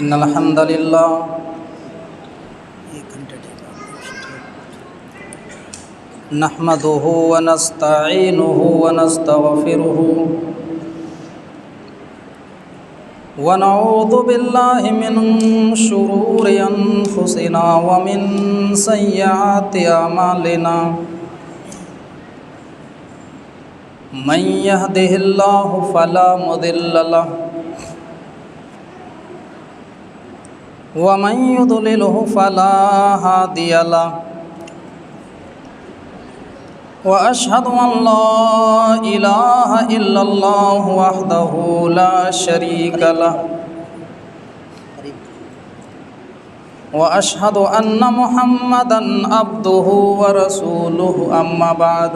إن الحمد لله نحمده ونستعينه ونستغفره ونعوذ بالله من شرور أنفسنا ومن سيئات أعمالنا من يهده الله فلا مضل له ومن يضلله فلا هادي له وأشهد أن لا إله إلا الله وحده لا شريك له وأشهد أن محمدًا عبده ورسوله أما بعد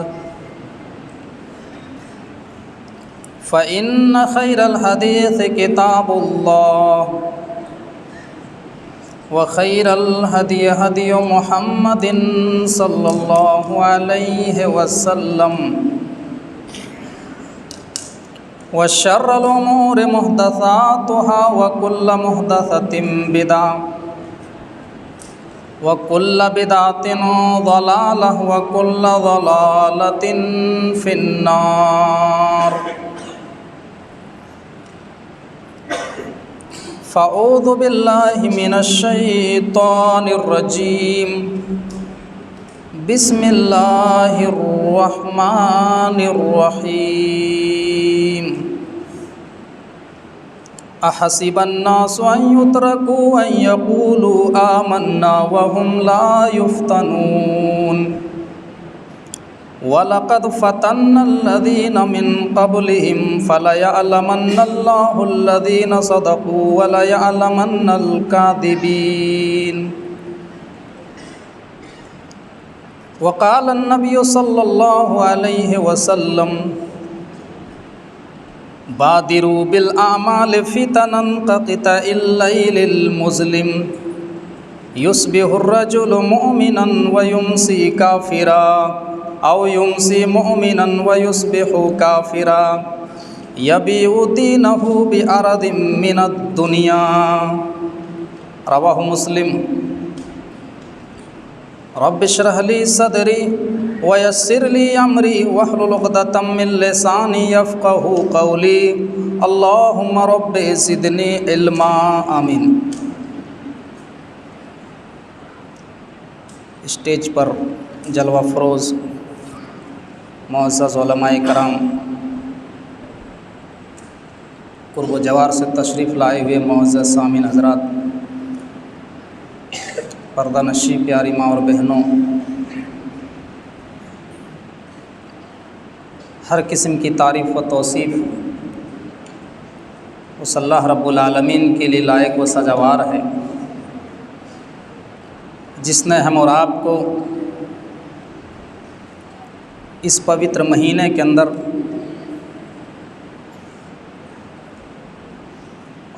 فإن خير الحديث كتاب الله وخير الهدي هدي محمد صلى الله عليه وسلم وشر الأمور محدثاتها وكل محدثة بدعة وكل بدعة ضلالة وكل ضلالة في النار فأعوذ بالله من الشيطان الرجيم بسم الله الرحمن الرحيم أحسب الناس أن يتركوا أن يقولوا آمنا وهم لا يفتنون وَلَقَدْ فَتَنَّا الَّذِينَ مِن قَبْلِهِمْ فَلَيَعْلَمَنَّ اللَّهُ الَّذِينَ صَدَقُوا وَلَيَعْلَمَنَّ الْكَاذِبِينَ وقال النبي صلى الله عليه وسلم بادروا بالأعمال فتنا كقطع الليل المظلم يصبح الرجل مؤمنا ويمسي كافرا أو يمسي مؤمنا ويصبح كافرا يبيع دينه بعرض من الدنيا رواه مسلم رب اشرح لي صدري ويسر لي أمري واحلل عقدة من لساني يفقهوا قولي اللهم رب زدني علما آمین۔ اسٹیج پر جلوہ فروز معزز علماء کرام، قرب و جوار سے تشریف لائے ہوئے معزز سامعین حضرات، پردہ نشی پیاری ماں اور بہنوں، ہر قسم کی تعریف و توصیف اس اللہ رب العالمین کے لیے لائق و سزاوار ہے جس نے ہم اور آپ کو اس پوتر مہینے کے اندر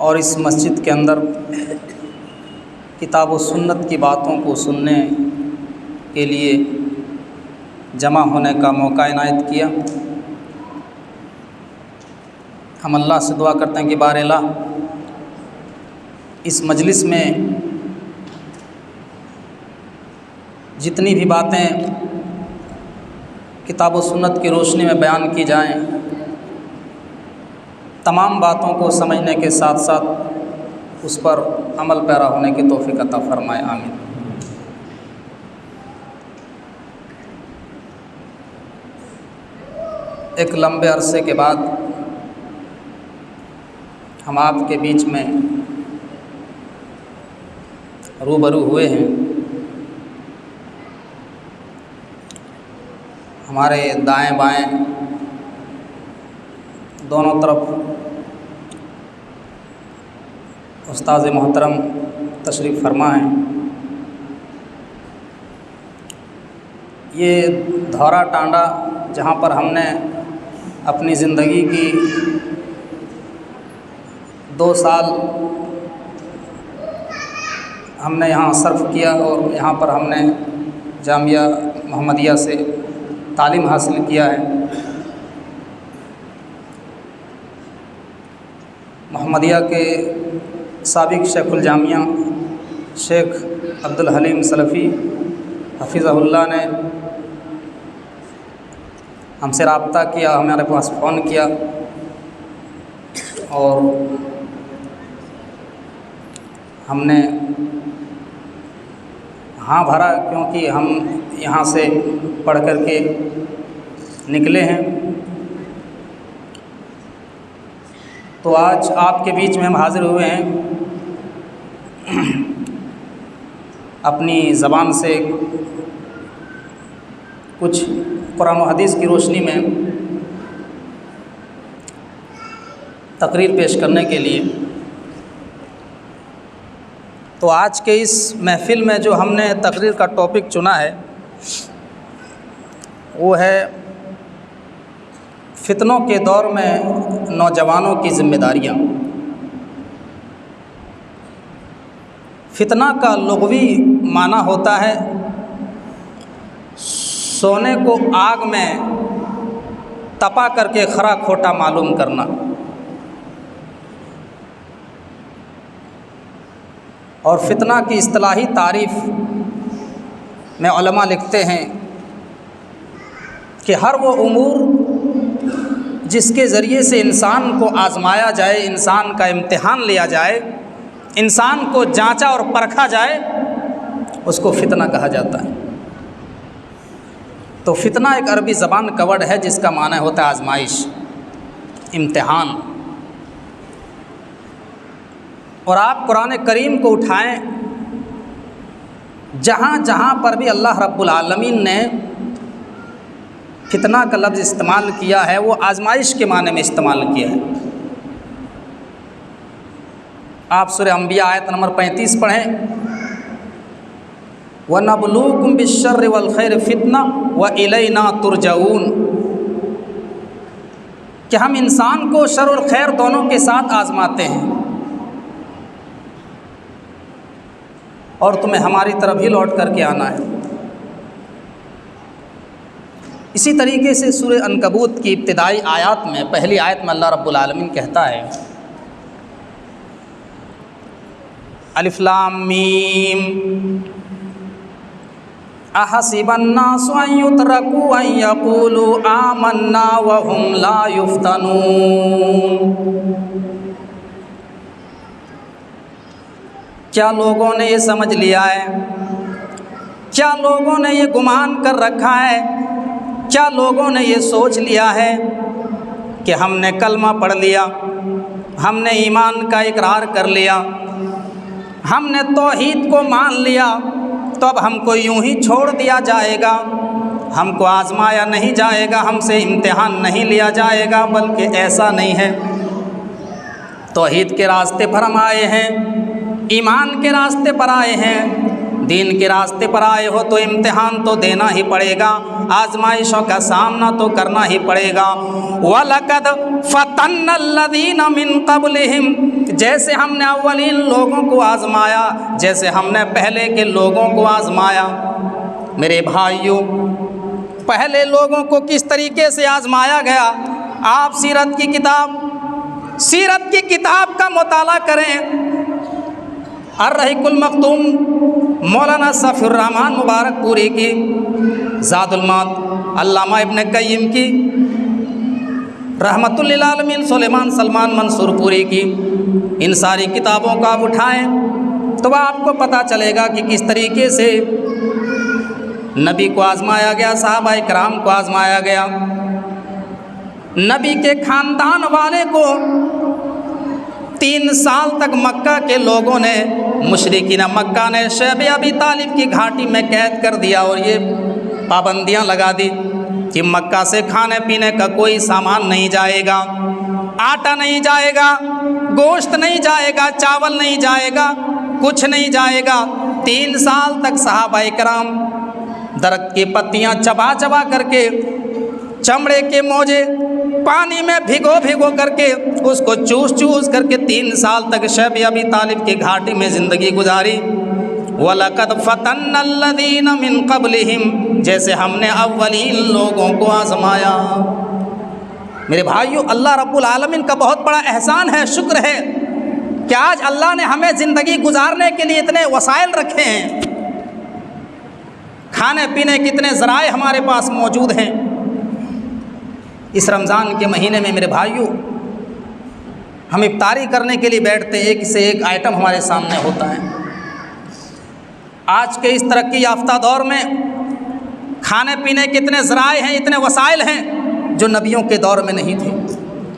اور اس مسجد کے اندر کتاب و سنت کی باتوں کو سننے کے لیے جمع ہونے کا موقع عنایت کیا۔ ہم اللہ سے دعا کرتے ہیں کہ بار الہ اس مجلس میں جتنی بھی باتیں کتاب و سنت کی روشنی میں بیان کی جائیں، تمام باتوں کو سمجھنے کے ساتھ ساتھ اس پر عمل پیرا ہونے کی توفیق عطا فرمائے، آمین۔ ایک لمبے عرصے کے بعد ہم آپ کے بیچ میں روبرو ہوئے ہیں۔ ہمارے دائیں بائیں دونوں طرف استاذ محترم تشریف فرما ہیں۔ یہ دھورا ٹانڈا جہاں پر ہم نے اپنی زندگی کی 2 سال ہم نے یہاں صرف کیا اور یہاں پر ہم نے جامعہ محمدیہ سے تعلیم حاصل کیا ہے۔ محمدیہ کے سابق شیخ الجامعہ شیخ عبدالحلیم سلفی حفظہ اللہ نے ہم سے رابطہ کیا، ہمارے پاس فون کیا اور ہم نے ہاں بھرا، کیونکہ ہم یہاں سے پڑھ کر کے نکلے ہیں۔ تو آج آپ کے بیچ میں ہم حاضر ہوئے ہیں اپنی زبان سے کچھ قرآن و حدیث کی روشنی میں تقریر پیش کرنے کے لیے۔ تو آج کے اس محفل میں جو ہم نے تقریر کا ٹاپک چنا ہے وہ ہے فتنوں کے دور میں نوجوانوں کی ذمہ داریاں۔ فتنہ کا لغوی معنی ہوتا ہے سونے کو آگ میں تپا کر کے کھرا کھوٹا معلوم کرنا، اور فتنہ کی اصطلاحی تعریف میں علماء لکھتے ہیں کہ ہر وہ امور جس کے ذریعے سے انسان کو آزمایا جائے، انسان کا امتحان لیا جائے، انسان کو جانچا اور پرکھا جائے، اس کو فتنہ کہا جاتا ہے۔ تو فتنہ ایک عربی زبان کا ورڈ ہے جس کا معنی ہوتا ہے آزمائش، امتحان۔ اور آپ قرآن کریم کو اٹھائیں، جہاں جہاں پر بھی اللہ رب العالمین نے فتنہ کا لفظ استعمال کیا ہے وہ آزمائش کے معنی میں استعمال کیا ہے۔ آپ سورہ انبیاء آیت نمبر 35 پڑھیں، وَنَبْلُوكُمْ بِالشَّرِّ وَالْخَيْرِ فِتْنَةً وَإِلَيْنَا تُرْجَعُونَ، کہ ہم انسان کو شر اور خیر دونوں کے ساتھ آزماتے ہیں اور تمہیں ہماری طرف ہی لوٹ کر کے آنا ہے۔ اسی طریقے سے سورہ عنکبوت کی ابتدائی آیات میں پہلی آیت میں اللہ رب العالمین کہتا ہے الف لام میم احسب الناس ان يتركوا ان يقولوا آمنا وهم لا يفتنون، کیا لوگوں نے یہ سمجھ لیا ہے، کیا لوگوں نے یہ گمان کر رکھا ہے، کیا لوگوں نے یہ سوچ لیا ہے کہ ہم نے کلمہ پڑھ لیا، ہم نے ایمان کا اقرار کر لیا، ہم نے توحید کو مان لیا تو اب ہم کو یوں ہی چھوڑ دیا جائے گا، ہم کو آزمایا نہیں جائے گا، ہم سے امتحان نہیں لیا جائے گا؟ بلکہ ایسا نہیں ہے، توحید کے راستے پر ہم آئے ہیں، ایمان کے راستے پر آئے ہیں، دین کے راستے پر آئے ہو تو امتحان تو دینا ہی پڑے گا، آزمائشوں کا سامنا تو کرنا ہی پڑے گا۔ وَلَقَدْ فَتَنَّ الَّذِينَ مِن قَبْلِهِمْ، جیسے ہم نے اولین لوگوں کو آزمایا، جیسے ہم نے پہلے کے لوگوں کو آزمایا۔ میرے بھائیوں، پہلے لوگوں کو کس طریقے سے آزمایا گیا؟ آپ سیرت کی کتاب کا مطالعہ کریں، الرحیق المختوم مولانا صفی الرحمن مبارک پوری کی، زاد المعاد علامہ ابن قیم کی، رحمت للعالمین سلیمان سلمان منصور پوری کی، ان ساری کتابوں کو آپ اٹھائیں تو آپ کو پتہ چلے گا کہ کس طریقے سے نبی کو آزمایا گیا، صحابہ کرام کو آزمایا گیا۔ نبی کے خاندان والے کو 3 سال تک مکہ کے لوگوں نے، مشرکین مکہ نے شیب ابی طالب کی گھاٹی میں قید کر دیا اور یہ پابندیاں لگا دی کہ مکہ سے کھانے پینے کا کوئی سامان نہیں جائے گا، آٹا نہیں جائے گا، گوشت نہیں جائے گا، چاول نہیں جائے گا، کچھ نہیں جائے گا۔ 3 سال تک صحابہ کرام درخت کی پتیاں چبا چبا کر کے، چمڑے کے موجے پانی میں بھگو کر کے، اس کو چوس کر کے 3 سال تک شیب ابی طالب کی گھاٹی میں زندگی گزاری۔ وَلَقَدْ فَتَنَّ الَّذِينَ مِن قَبْلِهِمْ، جیسے ہم نے اولین لوگوں کو آزمایا۔ میرے بھائیو، اللہ رب العالمین کا بہت بڑا احسان ہے، شکر ہے کہ آج اللہ نے ہمیں زندگی گزارنے کے لیے اتنے وسائل رکھے ہیں، کھانے پینے کے اتنے ذرائع ہمارے پاس موجود ہیں۔ اس رمضان کے مہینے میں میرے بھائیوں ہم افطاری کرنے کے لیے بیٹھتے ہیں، ایک سے ایک آئٹم ہمارے سامنے ہوتا ہے۔ آج کے اس ترقی یافتہ دور میں کھانے پینے کے اتنے ذرائع ہیں، اتنے وسائل ہیں جو نبیوں کے دور میں نہیں تھے،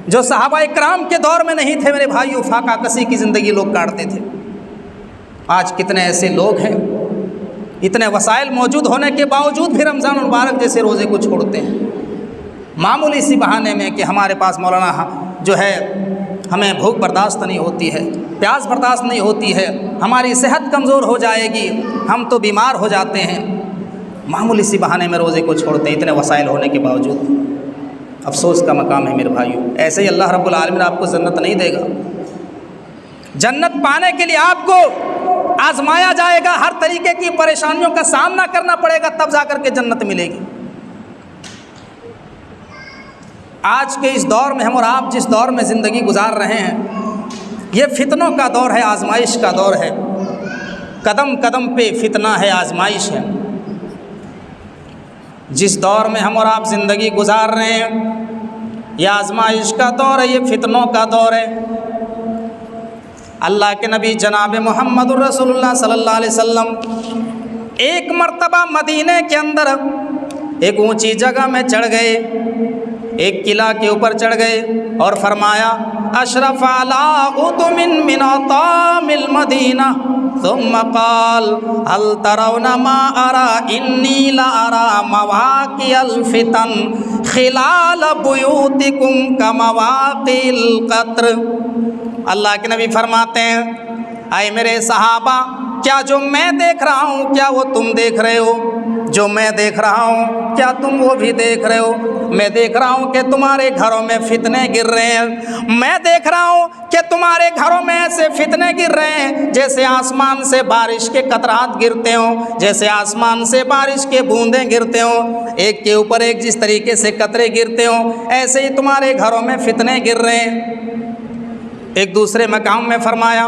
جو صحابہ اکرام کے دور میں نہیں تھے۔ میرے بھائیوں فاقہ کسی کی زندگی لوگ کاٹتے تھے۔ آج کتنے ایسے لوگ ہیں اتنے وسائل موجود ہونے کے باوجود بھی رمضان المبارک جیسے روزے کو چھوڑتے ہیں، معمولی سی بہانے میں کہ ہمارے پاس مولانا جو ہے ہمیں بھوک برداشت نہیں ہوتی ہے، پیاس برداشت نہیں ہوتی ہے، ہماری صحت کمزور ہو جائے گی، ہم تو بیمار ہو جاتے ہیں، معمولی سی بہانے میں روزے کو چھوڑتے ہیں اتنے وسائل ہونے کے باوجود۔ افسوس کا مقام ہے میرے بھائیوں، ایسے ہی اللہ رب العالمین آپ کو جنت نہیں دے گا۔ جنت پانے کے لیے آپ کو آزمایا جائے گا، ہر طریقے کی پریشانیوں کا سامنا کرنا پڑے گا، تب جا کر کے جنت ملے گی۔ آج کے اس دور میں ہم اور آپ جس دور میں زندگی گزار رہے ہیں، یہ فتنوں کا دور ہے، آزمائش کا دور ہے، قدم قدم پہ فتنہ ہے، آزمائش ہے۔ جس دور میں ہم اور آپ زندگی گزار رہے ہیں یہ آزمائش کا دور ہے، یہ فتنوں کا دور ہے۔ اللہ کے نبی جناب محمد الرسول اللہ صلی اللہ علیہ وسلم ایک مرتبہ مدینے کے اندر ایک اونچی جگہ میں چڑھ گئے، ایک قلعہ کے اوپر چڑھ گئے اور فرمایا اشرف علی قطم من اطام المدینہ ثم قال هل ترون ما ارى انی لارى مواقع الفتن خلال بیوتکم کمواقع القطر۔ اللہ کے نبی فرماتے ہیں اے میرے صحابہ، کیا جو میں دیکھ رہا ہوں کیا وہ تم دیکھ رہے ہو؟ جو میں دیکھ رہا ہوں کیا تم وہ بھی دیکھ رہے ہو؟ میں دیکھ رہا ہوں کہ تمہارے گھروں میں فتنے گر رہے ہیں، میں دیکھ رہا ہوں کہ تمہارے گھروں میں ایسے فتنے گر رہے ہیں جیسے آسمان سے بارش کے قطرات گرتے ہوں، جیسے آسمان سے بارش کے بوندیں گرتے ہوں، ایک کے اوپر ایک جس طریقے سے قطرے گرتے ہوں، ایسے ہی تمہارے گھروں میں فتنے گر رہے ہیں۔ ایک دوسرے مقام میں فرمایا،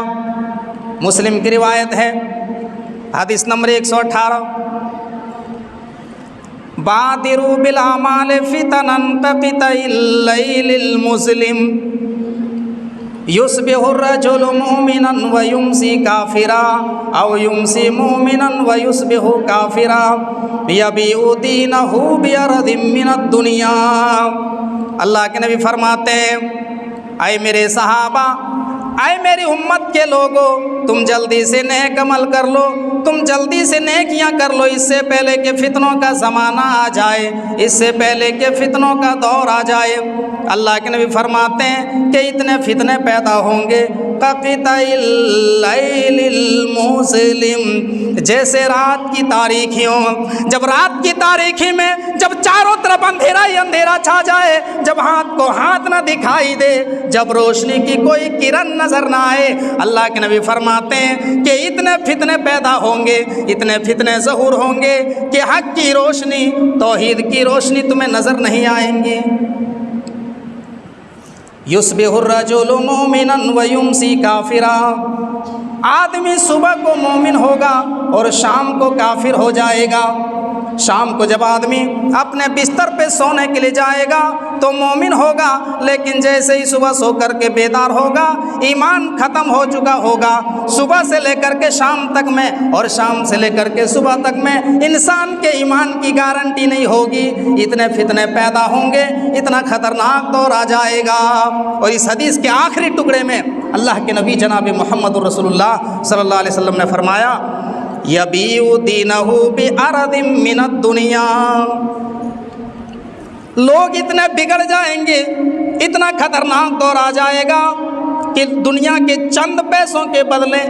مسلم کی روایت ہے، حدیث نمبر 118، بادروا بالاعمال فتنا كقطع الليل المظلم يصبح الرجل مؤمنا ويمسي كافرا او يمسي مؤمنا ويصبح كافرا يبيع دينه بعرض من الدنيا۔ اللہ کے نبی فرماتے ہیں اے میرے صحابہ، اے میری امت کے لوگوں، تم جلدی سے نیک عمل کر لو، تم جلدی سے نیکیاں کر لو، اس سے پہلے کہ فتنوں کا زمانہ آ جائے، اس سے پہلے کہ فتنوں کا دور آ جائے۔ اللہ کے نبی فرماتے ہیں کہ اتنے فتنے پیدا ہوں گے قطع اللیل المظلم، جیسے رات کی تاریکیوں، جب رات کی تاریکی میں جب چاروں طرف اندھیرا ہی اندھیرا چھا جائے، جب ہاتھ کو ہاتھ نہ دکھائی دے، جب روشنی کی کوئی کرن نظر نہ آئے، اللہ کے نبی فرماتے ہیں کہ اتنے فتنے پیدا ہوں گے، اتنے فتنے ظہور ہوں گے کہ حق کی روشنی، توحید کی روشنی تمہیں نظر نہیں آئیں گی۔ یصبح الرجل مومنا ویمسی کافرا، آدمی صبح کو مومن ہوگا اور شام کو کافر ہو جائے گا۔ شام کو جب آدمی اپنے بستر پہ سونے کے لیے جائے گا تو مومن ہوگا، لیکن جیسے ہی صبح سو کر کے بیدار ہوگا ایمان ختم ہو چکا ہوگا۔ صبح سے لے کر کے شام تک میں اور شام سے لے کر کے صبح تک میں انسان کے ایمان کی گارنٹی نہیں ہوگی، اتنے فتنے پیدا ہوں گے، اتنا خطرناک دور آ جائے گا۔ اور اس حدیث کے آخری ٹکڑے میں اللہ کے نبی جناب محمد الرسول اللہ صلی اللہ علیہ وسلم نے فرمایا یبیع دینہ بعرض من الدنیا، لوگ اتنے بگڑ جائیں گے، اتنا خطرناک دور آ جائے گا کہ دنیا کے چند پیسوں کے بدلے،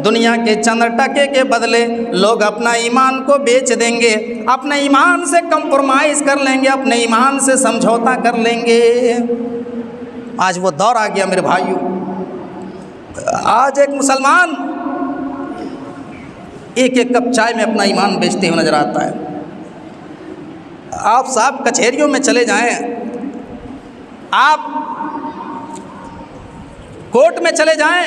دنیا کے چند ٹکے کے بدلے لوگ اپنا ایمان کو بیچ دیں گے، اپنے ایمان سے کمپرومائز کر لیں گے، اپنے ایمان سے سمجھوتا کر لیں گے۔ آج وہ دور آ گیا میرے بھائیوں، آج ایک مسلمان ایک ایک کپ چائے میں اپنا ایمان بیچتے ہوئے نظر آتا ہے۔ آپ صاحب کچہریوں میں چلے جائیں، آپ کورٹ میں چلے جائیں،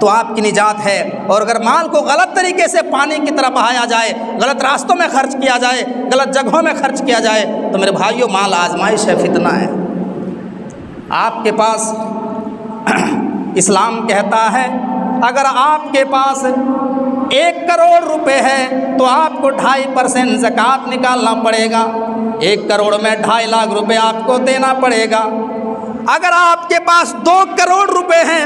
تو آپ کی نجات ہے، اور اگر مال کو غلط طریقے سے پانی کی طرح بہایا جائے، غلط راستوں میں خرچ کیا جائے، غلط جگہوں میں خرچ کیا جائے، تو میرے بھائیوں مال آزمائش ہے، فتنہ ہے۔ آپ کے پاس اسلام کہتا ہے اگر آپ کے پاس 1 کروڑ روپے ہے تو آپ کو 2.5% زکوٰۃ نکالنا پڑے گا۔ 1 کروڑ میں 2.5 لاکھ روپے آپ کو دینا پڑے گا۔ اگر آپ کے پاس 2 کروڑ روپے ہیں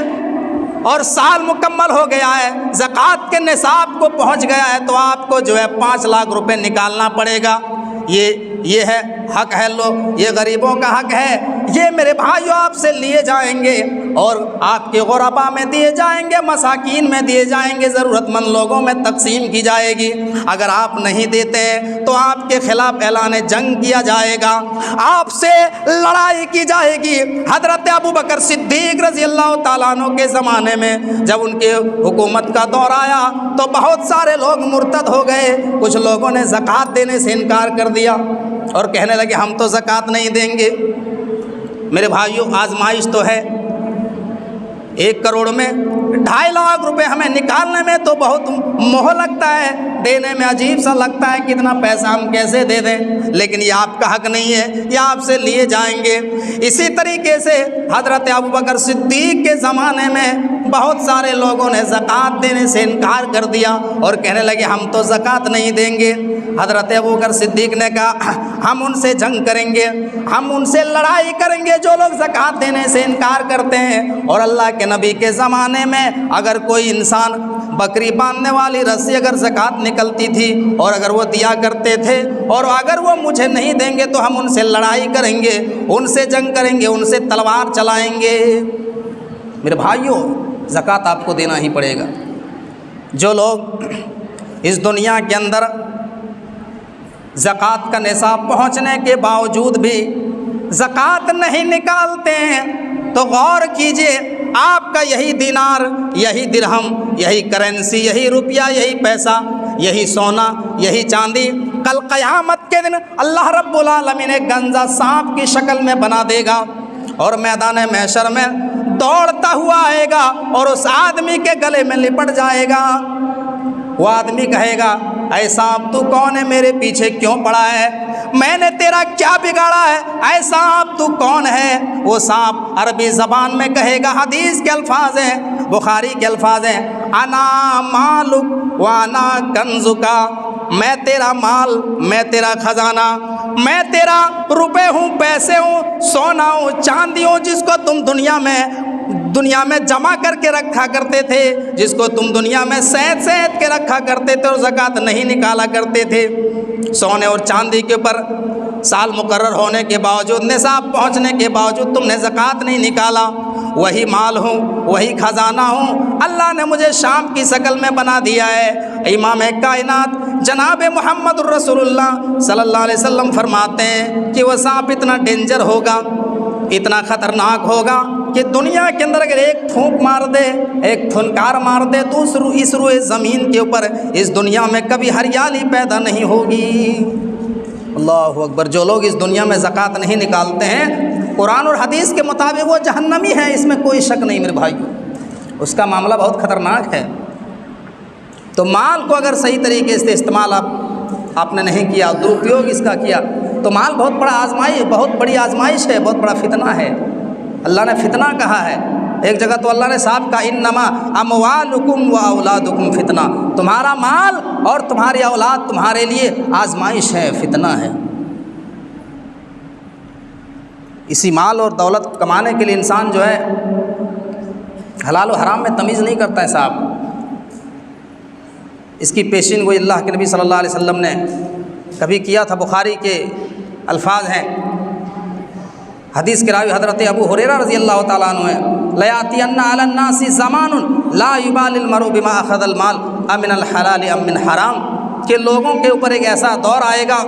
اور سال مکمل ہو گیا ہے، زکوٰۃ کے نصاب کو پہنچ گیا ہے، تو آپ کو جو ہے 5 لاکھ روپے نکالنا پڑے گا۔ یہ ہے حق ہے، یہ غریبوں کا حق ہے، یہ میرے بھائیوں آپ سے لیے جائیں گے اور آپ کے غربا میں دیے جائیں گے، مساکین میں دیے جائیں گے، ضرورت مند لوگوں میں تقسیم کی جائے گی۔ اگر آپ نہیں دیتے تو آپ کے خلاف اعلان جنگ کیا جائے گا، آپ سے لڑائی کی جائے گی۔ حضرت ابوبکر صدیق رضی اللہ تعالیٰ عنہ کے زمانے میں جب ان کے حکومت کا دور آیا تو بہت سارے لوگ مرتد ہو گئے، کچھ لوگوں نے زکوٰۃ دینے سے انکار کر دیا اور کہنے لگے ہم تو زکوٰۃ نہیں دیں گے۔ میرے بھائیوں آزمائش تو ہے، 1 کروڑ میں 2.5 لاکھ روپے ہمیں نکالنے میں تو بہت موہ لگتا ہے، دینے میں عجیب سا لگتا ہے کہ اتنا پیسہ ہم کیسے دے دیں، لیکن یہ آپ کا حق نہیں ہے، یہ آپ سے لیے جائیں گے۔ اسی طریقے سے حضرت ابوبکر صدیق کے زمانے میں بہت سارے لوگوں نے زکوٰۃ دینے سے انکار کر دیا اور کہنے لگے ہم تو زکوٰۃ نہیں دیں گے۔ حضرت ابوبکر صدیق نے کہا ہم ان سے جنگ کریں گے، ہم ان سے لڑائی کریں گے جو لوگ زکوٰۃ دینے سے انکار کرتے ہیں۔ اور اللہ کے نبی کے زمانے میں اگر کوئی انسان بکری باندھنے والی رسی اگر زکوٰۃ نکلتی تھی اور اگر وہ دیا کرتے تھے اور اگر وہ مجھے نہیں دیں گے تو ہم ان سے لڑائی کریں گے، ان سے جنگ کریں گے، ان سے تلوار چلائیں گے۔ میرے بھائیوں زکوٰۃ آپ کو دینا ہی پڑے گا۔ جو لوگ اس دنیا کے اندر زکوٰۃ کا نصاب پہنچنے کے باوجود بھی زکوٰۃ نہیں نکالتے ہیں تو غور کیجئے آپ کا یہی دینار، یہی درہم، یہی کرنسی، یہی روپیہ، یہی پیسہ، یہی سونا، یہی چاندی کل قیامت کے دن اللہ رب العالمین ایک گنجا سانپ کی شکل میں بنا دے گا اور میدان محشر میں دوڑتا ہوا آئے گا اور اس آدمی کے گلے میں لپٹ جائے گا۔ وہ آدمی کہے گا اے سانپ تو کون ہے، میرے پیچھے کیوں پڑا ہے، میں نے تیرا کیا بگاڑا ہے، اے سانپ تو کون ہے۔ وہ سانپ عربی زبان میں کہے گا، حدیث کے الفاظ ہیں، بخاری کے الفاظ ہیں، انا مالک وانا کنزکا، میں تیرا مال، میں تیرا خزانہ، میں تیرا روپے ہوں، پیسے ہوں، سونا ہوں، چاندی ہوں، جس کو تم دنیا میں جمع کر کے رکھا کرتے تھے، جس کو تم دنیا میں سید کے رکھا کرتے تھے اور زکوٰۃ نہیں نکالا کرتے تھے۔ سونے اور چاندی کے اوپر سال مقرر ہونے کے باوجود، نصاب پہنچنے کے باوجود تم نے زکوٰۃ نہیں نکالا، وہی مال ہوں، وہی خزانہ ہوں، اللہ نے مجھے شام کی شکل میں بنا دیا ہے۔ امام کائنات جناب محمد الرسول اللہ صلی اللہ علیہ وسلم فرماتے ہیں کہ وہ سانپ اتنا ڈینجر ہوگا، اتنا خطرناک ہوگا کہ دنیا کے اندر اگر ایک پھونک مار دے، ایک پھنکار مار دے تو اس روئے زمین کے اوپر اس دنیا میں کبھی ہریالی پیدا نہیں ہوگی۔ اللہ اکبر۔ جو لوگ اس دنیا میں زکوٰۃ نہیں نکالتے ہیں قرآن اور حدیث کے مطابق وہ جہنمی ہیں، اس میں کوئی شک نہیں میرے بھائی، اس کا معاملہ بہت خطرناک ہے۔ تو مال کو اگر صحیح طریقے سے استعمال آپ نے نہیں کیا، درپیوگ اس کا کیا، تو مال بہت بڑی آزمائش ہے، بہت بڑا فتنہ ہے۔ اللہ نے فتنہ کہا ہے، ایک جگہ تو اللہ نے صاحب کہا انما اموالکم و اولادکم فتنہ، تمہارا مال اور تمہاری اولاد تمہارے لیے آزمائش ہے، فتنہ ہے۔ اسی مال اور دولت کمانے کے لیے انسان جو ہے حلال و حرام میں تمیز نہیں کرتا ہے صاحب۔ اس کی پیشین گوئی اللہ کے نبی صلی اللہ علیہ وسلم نے کبھی کیا تھا۔ بخاری کے الفاظ ہیں، حدیث کے راوی حضرت ابو ہریرہ رضی اللہ تعالیٰ عنہ ہیں، لَيَأْتِيَنَّ عَلَى النَّاسِ زَمَانٌ لَا يُبَالِ الْمَرْءُ بِمَا أَخَذَ الْمَالَ أَمِنَ الْحَلَالِ أَم مِّنْ حَرَامٍ، کہ لوگوں کے اوپر ایک ایسا دور آئے گا،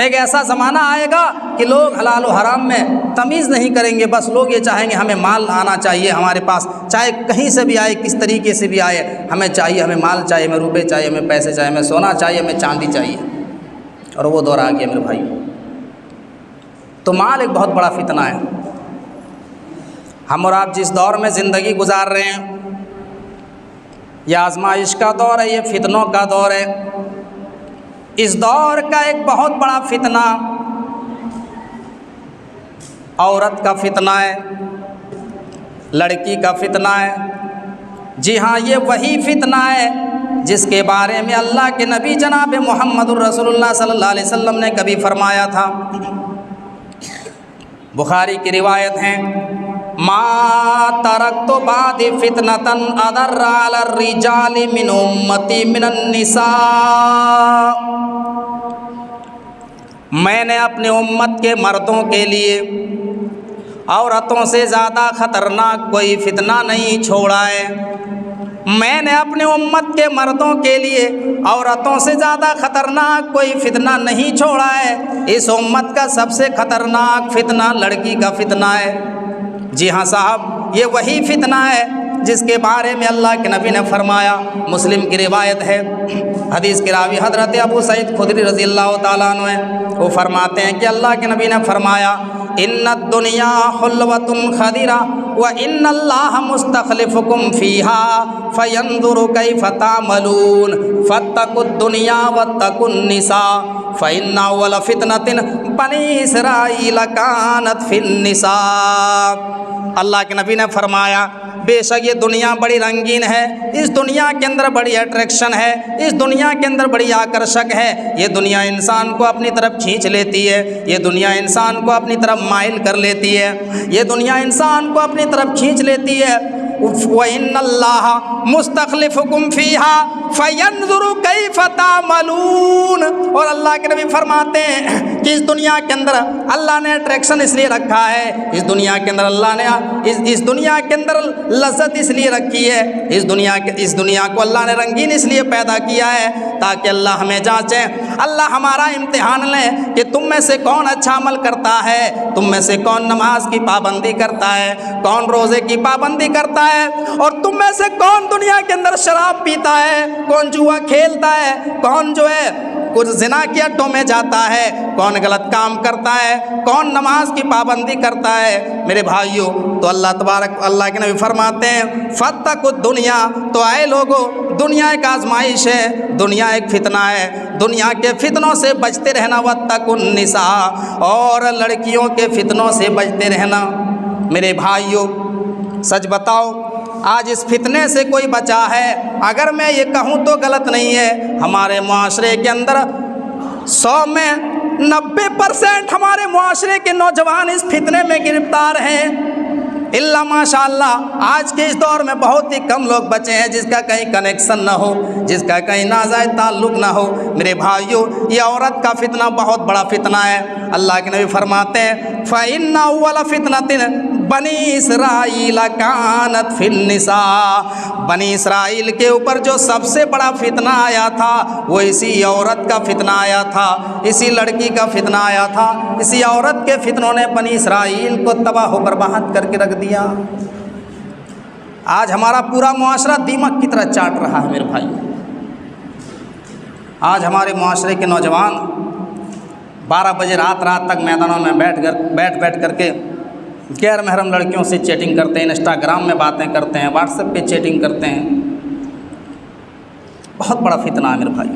ایک ایسا زمانہ آئے گا کہ لوگ حلال و حرام میں تمیز نہیں کریں گے، بس لوگ یہ چاہیں گے ہمیں مال آنا چاہیے ہمارے پاس، چاہے کہیں سے بھی آئے، کس طریقے سے بھی آئے، ہمیں چاہیے، ہمیں مال چاہیے، ہمیں روپے چاہیے، ہمیں پیسے چاہیے، ہمیں سونا چاہیے، ہمیں چاندی چاہیے۔ اور وہ دور آ گیا میرے بھائی۔ تو مال ایک بہت بڑا فتنہ ہے۔ ہم اور آپ جس دور میں زندگی گزار رہے ہیں یہ آزمائش کا دور ہے، یہ فتنوں کا دور ہے۔ اس دور کا ایک بہت بڑا فتنہ عورت کا فتنہ ہے، لڑکی کا فتنہ ہے۔ جی ہاں، یہ وہی فتنہ ہے جس کے بارے میں اللہ کے نبی جناب محمد الرسول اللہ صلی اللہ علیہ وسلم نے کبھی فرمایا تھا۔ بخاری کی روایت ہے، ما ترکت بعد فتنةً اضر علی الرجال من امتی من النساء، میں نے اپنے امت کے مردوں کے لیے عورتوں سے زیادہ خطرناک کوئی فتنہ نہیں چھوڑا ہے۔ میں نے اپنے امت کے مردوں کے لیے عورتوں سے زیادہ خطرناک کوئی فتنہ نہیں چھوڑا ہے۔ اس امت کا سب سے خطرناک فتنہ لڑکی کا فتنہ ہے۔ جی ہاں صاحب، یہ وہی فتنہ ہے جس کے بارے میں اللہ کے نبی نے فرمایا۔ مسلم کی روایت ہے، حدیث کے راوی حضرت ابو سعید خدری رضی اللہ تعالیٰ عنہ ہیں۔ وہ فرماتے ہیں کہ اللہ کے نبی نے فرمایا، ان الدنیا حلوۃ خضرہ وان اللہ مستخلفکم فیہا فینظر کیف تعملون فاتقوا الدنیا واتقوا النساء فان اول فتنۃ بنی اسرائیل کانت فی النساء۔ اللہ کے نبی نے فرمایا، بے شک یہ دنیا بڑی رنگین ہے، اس دنیا کے اندر بڑی اٹریکشن ہے، اس دنیا کے اندر بڑی آکرشک ہے۔ یہ دنیا انسان کو اپنی طرف کھینچ لیتی ہے، یہ دنیا انسان کو اپنی طرف مائل کر لیتی ہے، یہ دنیا انسان کو اپنی طرف کھینچ لیتی ہے۔ وَإِنَّ اللَّهَ مُسْتَخْلِفُكُمْ فِيهَا فَيَنْظُرُ كَيْفَ تَعْمَلُونَ۔ اور اللہ کے نبی فرماتے ہیں کہ اس دنیا کے اندر اللہ نے اٹریکشن اس لیے رکھا ہے، اس دنیا کے اندر اللہ نے اس دنیا کے اندر لذت اس لیے رکھی ہے، اس دنیا کو اللہ نے رنگین اس لیے پیدا کیا ہے تاکہ اللہ ہمیں جانچے، اللہ ہمارا امتحان لے کہ تم میں سے کون اچھا عمل کرتا ہے، تم میں سے کون نماز کی پابندی کرتا ہے، کون روزے کی پابندی کرتا ہے، اور تم میں سے کون دنیا کے اندر شراب پیتا ہے، کون جوا کھیلتا ہے، کون جو ہے کچھ زنا کی اڈوں میں جاتا ہے، کون غلط کام کرتا ہے، کون نماز کی پابندی کرتا ہے۔ میرے بھائیوں، تو اللہ کے نبی فرماتے ہیں فاتقوا الدنیا، تو اے لوگو، دنیا ایک آزمائش ہے، دنیا ایک فتنہ ہے، دنیا کے فتنوں سے بچتے رہنا، واتقوا النساء، اور لڑکیوں کے فتنوں سے بچتے رہنا۔ میرے بھائیوں، سچ بتاؤ، آج اس فتنے سے کوئی بچا ہے؟ اگر میں یہ کہوں تو غلط نہیں ہے، ہمارے معاشرے کے اندر 100 میں 90% ہمارے معاشرے کے نوجوان اس فتنے میں گرفتار ہیں۔ اللہ ماشاء اللہ، آج کے اس دور میں بہت ہی کم لوگ بچے ہیں جس کا کہیں کنیکشن نہ ہو، جس کا کہیں ناجائز تعلق نہ ہو۔ میرے بھائیوں، یہ عورت کا فتنہ بہت بڑا فتنہ ہے۔ اللہ کے نبی فرماتے ہیں فَإِنَّ أَوَّلَ فِتْنَةٍ بنی اسرائیل کانت فی النساء، بنی اسرائیل کے اوپر جو سب سے بڑا فتنہ آیا تھا وہ اسی عورت کا فتنہ آیا تھا، اسی لڑکی کا فتنہ آیا تھا، اسی عورت کے فتنوں نے بنی اسرائیل کو تباہ و برباد کر کے رکھ دیا۔ آج ہمارا پورا معاشرہ دیمک کی طرح چاٹ رہا ہے۔ میرے بھائی، آج ہمارے معاشرے کے نوجوان 12 بجے رات تک میدانوں میں بیٹھ کر کے غیر محرم لڑکیوں سے چیٹنگ کرتے ہیں، انسٹاگرام میں باتیں کرتے ہیں، واٹس ایپ پہ چیٹنگ کرتے ہیں۔ بہت بڑا فتنہ ہے میرے بھائی،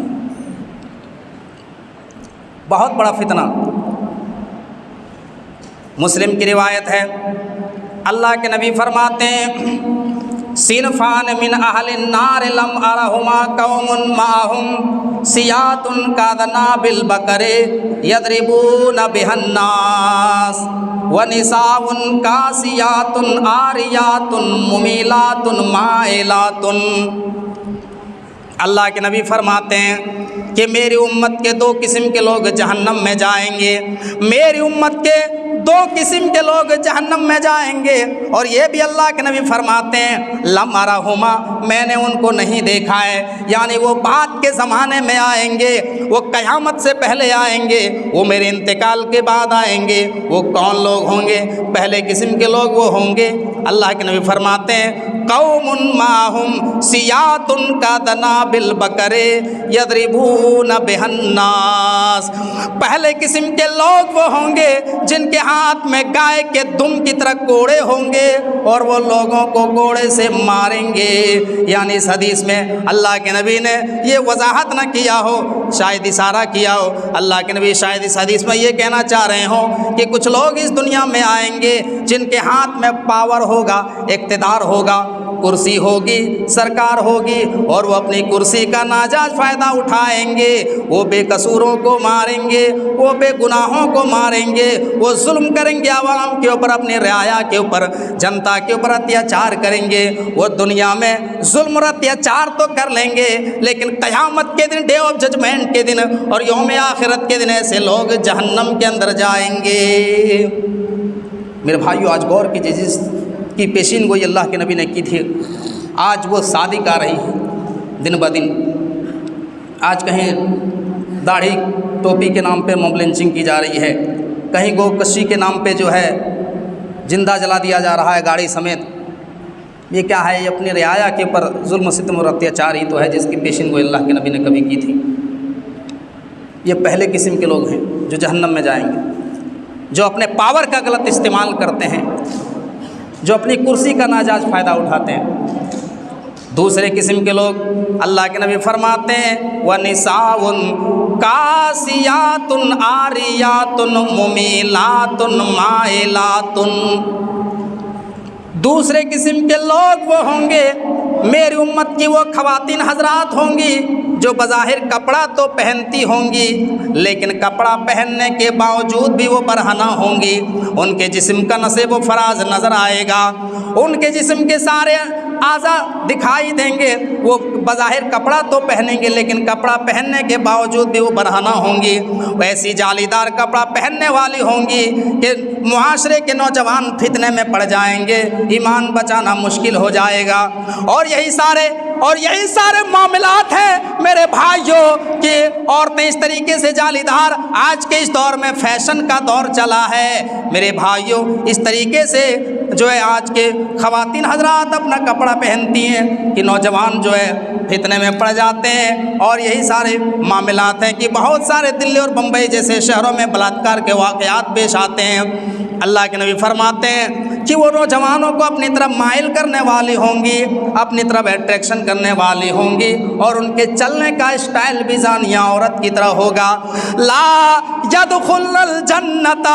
بہت بڑا فتنہ۔ مسلم کی روایت ہے، اللہ کے نبی فرماتے ہیں صنفان من اہل النار لم ارہما قوم معہم سیات کاذناب البقر یضربون بها الناس ونساء کاسیات عاریات ممیلات مائلات۔ اللہ کے نبی فرماتے ہیں کہ میری امت کے 2 قسم کے لوگ جہنم میں جائیں گے، میری امت کے 2 قسم کے لوگ جہنم میں جائیں گے۔ اور یہ بھی اللہ کے نبی فرماتے ہیں لم ارہما، میں نے ان کو نہیں دیکھا ہے، یعنی وہ بات کے زمانے میں آئیں گے، وہ قیامت سے پہلے آئیں گے، وہ میرے انتقال کے بعد آئیں گے۔ وہ کون لوگ ہوں گے؟ پہلے قسم کے لوگ وہ ہوں گے، اللہ کے نبی فرماتے ہیں قوم ماہم سیات کادناب البقر یضربون بها الناس۔ پہلے قسم کے لوگ وہ ہوں گے جن کے ہاتھ میں گائے کے دم کی طرح کوڑے ہوں گے اور وہ لوگوں کو کوڑے سے ماریں گے۔ یعنی اس حدیث میں اللہ کے نبی نے یہ وضاحت نہ کیا ہو، شاید اشارہ کیا ہو، اللہ کے نبی شاید اس حدیث میں یہ کہنا چاہ رہے ہوں کہ کچھ لوگ اس دنیا میں آئیں گے جن کے ہاتھ میں پاور ہوگا، اقتدار ہوگا، کرسی ہوگی، سرکار ہوگی، اور وہ اپنی کرسی کا ناجائز فائدہ اٹھائیں گے، وہ بے قصوروں کو ماریں گے، وہ بے گناہوں کو ماریں گے، وہ ظلم کریں گے عوام کے اوپر، اپنی رعایا کے اوپر، جنتا کے اوپر اتیاچار کریں گے۔ وہ دنیا میں ظلم اور اتیاچار تو کر لیں گے، لیکن قیامت کے دن، ڈے آف ججمنٹ کے دن اور یوم آخرت کے دن ایسے لوگ جہنم کے اندر جائیں گے۔ میرے بھائیو، آج غور کیجیے، جس کی پیشین گوئی اللہ کے نبی نے کی تھی، آج وہ صادق آ رہی ہے دن بدن۔ آج کہیں داڑھی ٹوپی کے نام پہ موب لنچنگ کی جا رہی ہے، کہیں گو کشی کے نام پہ جو ہے زندہ جلا دیا جا رہا ہے گاڑی سمیت۔ یہ کیا ہے؟ یہ اپنی رعایا کے اوپر ظلم و ستم اور اتیاچار ہی تو ہے جس کی پیشین گوئی اللہ کے نبی نے کبھی کی تھی۔ یہ پہلے قسم کے لوگ ہیں جو جہنم میں جائیں گے، جو اپنے پاور کا غلط استعمال کرتے ہیں، جو اپنی کرسی کا ناجائز فائدہ اٹھاتے ہیں۔ دوسرے قسم کے لوگ اللہ کے نبی فرماتے ہیں وَنِسَاءٌ کَاسِیَاتٌ عَارِیَاتٌ مُمِیلَاتٌ مَائِلَاتٌ۔ دوسرے قسم کے لوگ وہ ہوں گے، میری امت کی وہ خواتین حضرات ہوں گی جو بظاہر کپڑا تو پہنتی ہوں گی، لیکن کپڑا پہننے کے باوجود بھی وہ برہنہ ہوں گی، ان کے جسم کا نصیب و فراز نظر آئے گا، ان کے جسم کے سارے اعضاء دکھائی دیں گے۔ وہ بظاہر کپڑا تو پہنیں گے لیکن کپڑا پہننے کے باوجود بھی وہ برہنہ ہوں گی، ایسی جالی دار کپڑا پہننے والی ہوں گی کہ معاشرے کے نوجوان فتنے میں پڑ جائیں گے، ایمان بچانا مشکل ہو جائے گا۔ اور یہی سارے معاملات ہیں میرے بھائیوں کہ عورتیں اس طریقے سے جالی دار، آج کے اس دور میں فیشن کا دور چلا ہے میرے بھائیوں، اس طریقے سے جو ہے آج کے خواتین حضرات اپنا کپڑا پہنتی ہیں کہ نوجوان جو ہے فتنے میں پڑ جاتے ہیں۔ اور یہی سارے معاملات ہیں کہ بہت سارے دلی اور بمبئی جیسے شہروں میں بلاತ್ಕಾರ کے واقعات پیش آتے ہیں۔ اللہ کے نبی فرماتے ہیں کہ وہ نوجوانوں کو اپنی طرف مائل کرنے والی ہوں گی، اپنی طرف اٹریکشن کرنے والی ہوں گی، اور ان کے چلنے کا اسٹائل بھی زانیہ عورت کی طرح ہوگا۔ لا يدخلن الجنت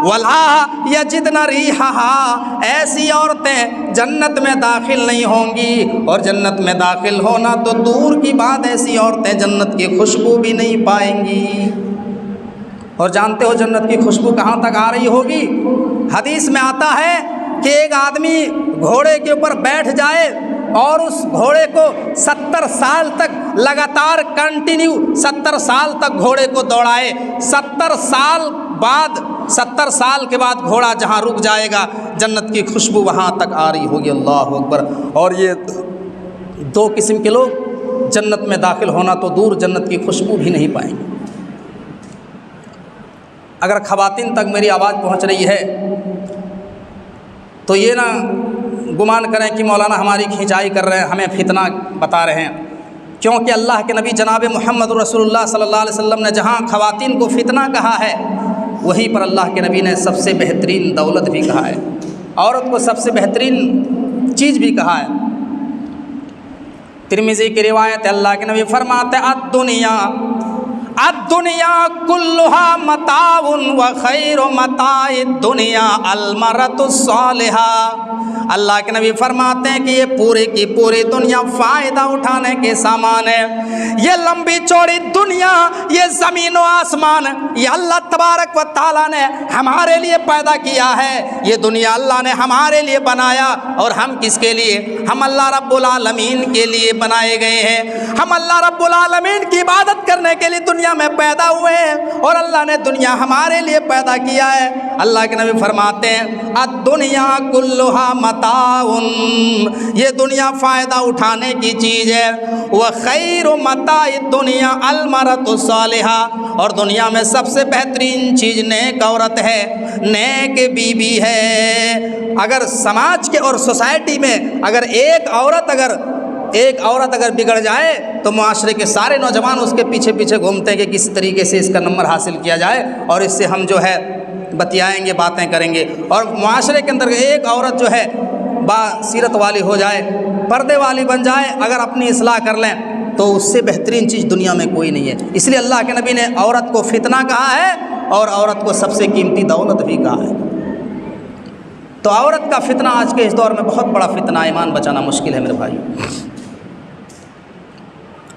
ولا یجدن ریحہا، ایسی عورتیں جنت میں داخل نہیں ہوں گی، اور جنت میں داخل ہونا تو دور کی بات، ایسی عورتیں جنت کی خوشبو بھی نہیں پائیں گی۔ اور جانتے ہو جنت کی خوشبو کہاں تک آ رہی ہوگی؟ حدیث میں آتا ہے کہ ایک آدمی گھوڑے کے اوپر بیٹھ جائے اور اس گھوڑے کو 70 سال تک لگاتار کنٹینیو 70 سال تک گھوڑے کو دوڑائے، 70 سال کے بعد گھوڑا جہاں رک جائے گا جنت کی خوشبو وہاں تک آ رہی ہوگی۔ اللہ اکبر۔ اور یہ دو قسم کے لوگ جنت میں داخل ہونا تو دور، جنت کی خوشبو بھی نہیں پائیں گے۔ اگر خواتین تک میری آواز پہنچ رہی ہے تو یہ نہ گمان کریں کہ مولانا ہماری کھینچائی کر رہے ہیں، ہمیں فتنہ بتا رہے ہیں، کیونکہ اللہ کے نبی جناب محمد رسول اللہ صلی اللہ علیہ وسلم نے جہاں خواتین کو فتنہ کہا ہے، وہیں پر اللہ کے نبی نے سب سے بہترین دولت بھی کہا ہے، عورت کو سب سے بہترین چیز بھی کہا ہے۔ ترمذی کی روایت ہے، اللہ کے نبی فرماتے الدنیا کلھا متاع وخیر متاع الدنیا المرأۃ الصالحہ۔ اللہ کے نبی فرماتے ہیں کہ یہ پوری کی پوری دنیا فائدہ اٹھانے کے سامان ہے۔ یہ لمبی چوڑی دنیا، یہ زمین و آسمان، یہ اللہ تبارک و تعالیٰ نے ہمارے لیے پیدا کیا ہے۔ یہ دنیا اللہ نے ہمارے لیے بنایا، اور ہم کس کے لیے؟ ہم اللہ رب العالمین کے لیے بنائے گئے ہیں۔ ہم اللہ رب العالمین کی عبادت کرنے کے لیے دنیا دنیا میں پیدا ہوئے ہیں اور اللہ نے دنیا ہمارے لیے پیدا کیا ہے۔ اللہ کے نبی فرماتے ہیں الدنیا کلھا متاع، یہ دنیا فائدہ اٹھانے کی چیز ہے۔ وخیر متاع الدنیا المرأۃ الصالحہ، اور دنیا میں سب سے بہترین چیز نیک عورت ہے، نیک بیوی ہے۔ اگر سماج کے اور سوسائٹی میں اگر ایک عورت اگر بگڑ جائے تو معاشرے کے سارے نوجوان اس کے پیچھے پیچھے گھومتے ہیں کہ کس طریقے سے اس کا نمبر حاصل کیا جائے اور اس سے ہم جو ہے بتیائیں گے، باتیں کریں گے۔ اور معاشرے کے اندر ایک عورت جو ہے باسیرت والی ہو جائے، پردے والی بن جائے، اگر اپنی اصلاح کر لیں تو اس سے بہترین چیز دنیا میں کوئی نہیں ہے۔ اس لیے اللہ کے نبی نے عورت کو فتنہ کہا ہے اور عورت کو سب سے قیمتی دولت بھی کہا ہے۔ تو عورت کا فتنہ آج کے اس دور میں بہت بڑا فتنہ، ایمان بچانا مشکل ہے میرے بھائی۔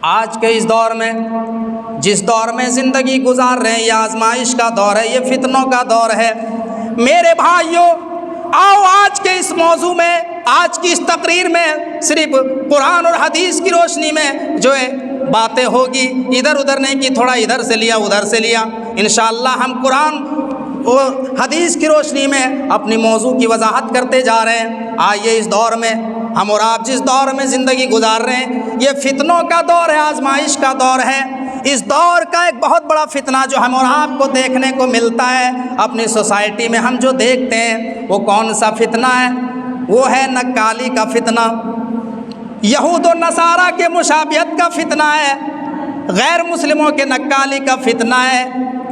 آج کے اس دور میں، جس دور میں زندگی گزار رہے ہیں، یہ آزمائش کا دور ہے، یہ فتنوں کا دور ہے۔ میرے بھائیوں، آؤ آج کے اس موضوع میں، آج کی اس تقریر میں صرف قرآن اور حدیث کی روشنی میں جو ہے باتیں ہوگی، ادھر ادھر نہیں کہ تھوڑا ادھر سے لیا ادھر سے لیا۔ انشاءاللہ ہم قرآن اور حدیث کی روشنی میں اپنی موضوع کی وضاحت کرتے جا رہے ہیں۔ آئیے اس دور میں ہم اور آپ جس دور میں زندگی گزار رہے ہیں، یہ فتنوں کا دور ہے، آزمائش کا دور ہے۔ اس دور کا ایک بہت بڑا فتنہ جو ہم اور آپ کو دیکھنے کو ملتا ہے اپنی سوسائٹی میں، ہم جو دیکھتے ہیں وہ کون سا فتنہ ہے؟ وہ ہے نکالی کا فتنہ، یہود و نصارہ کے مشابہت کا فتنہ ہے، غیر مسلموں کے نکالی کا فتنہ ہے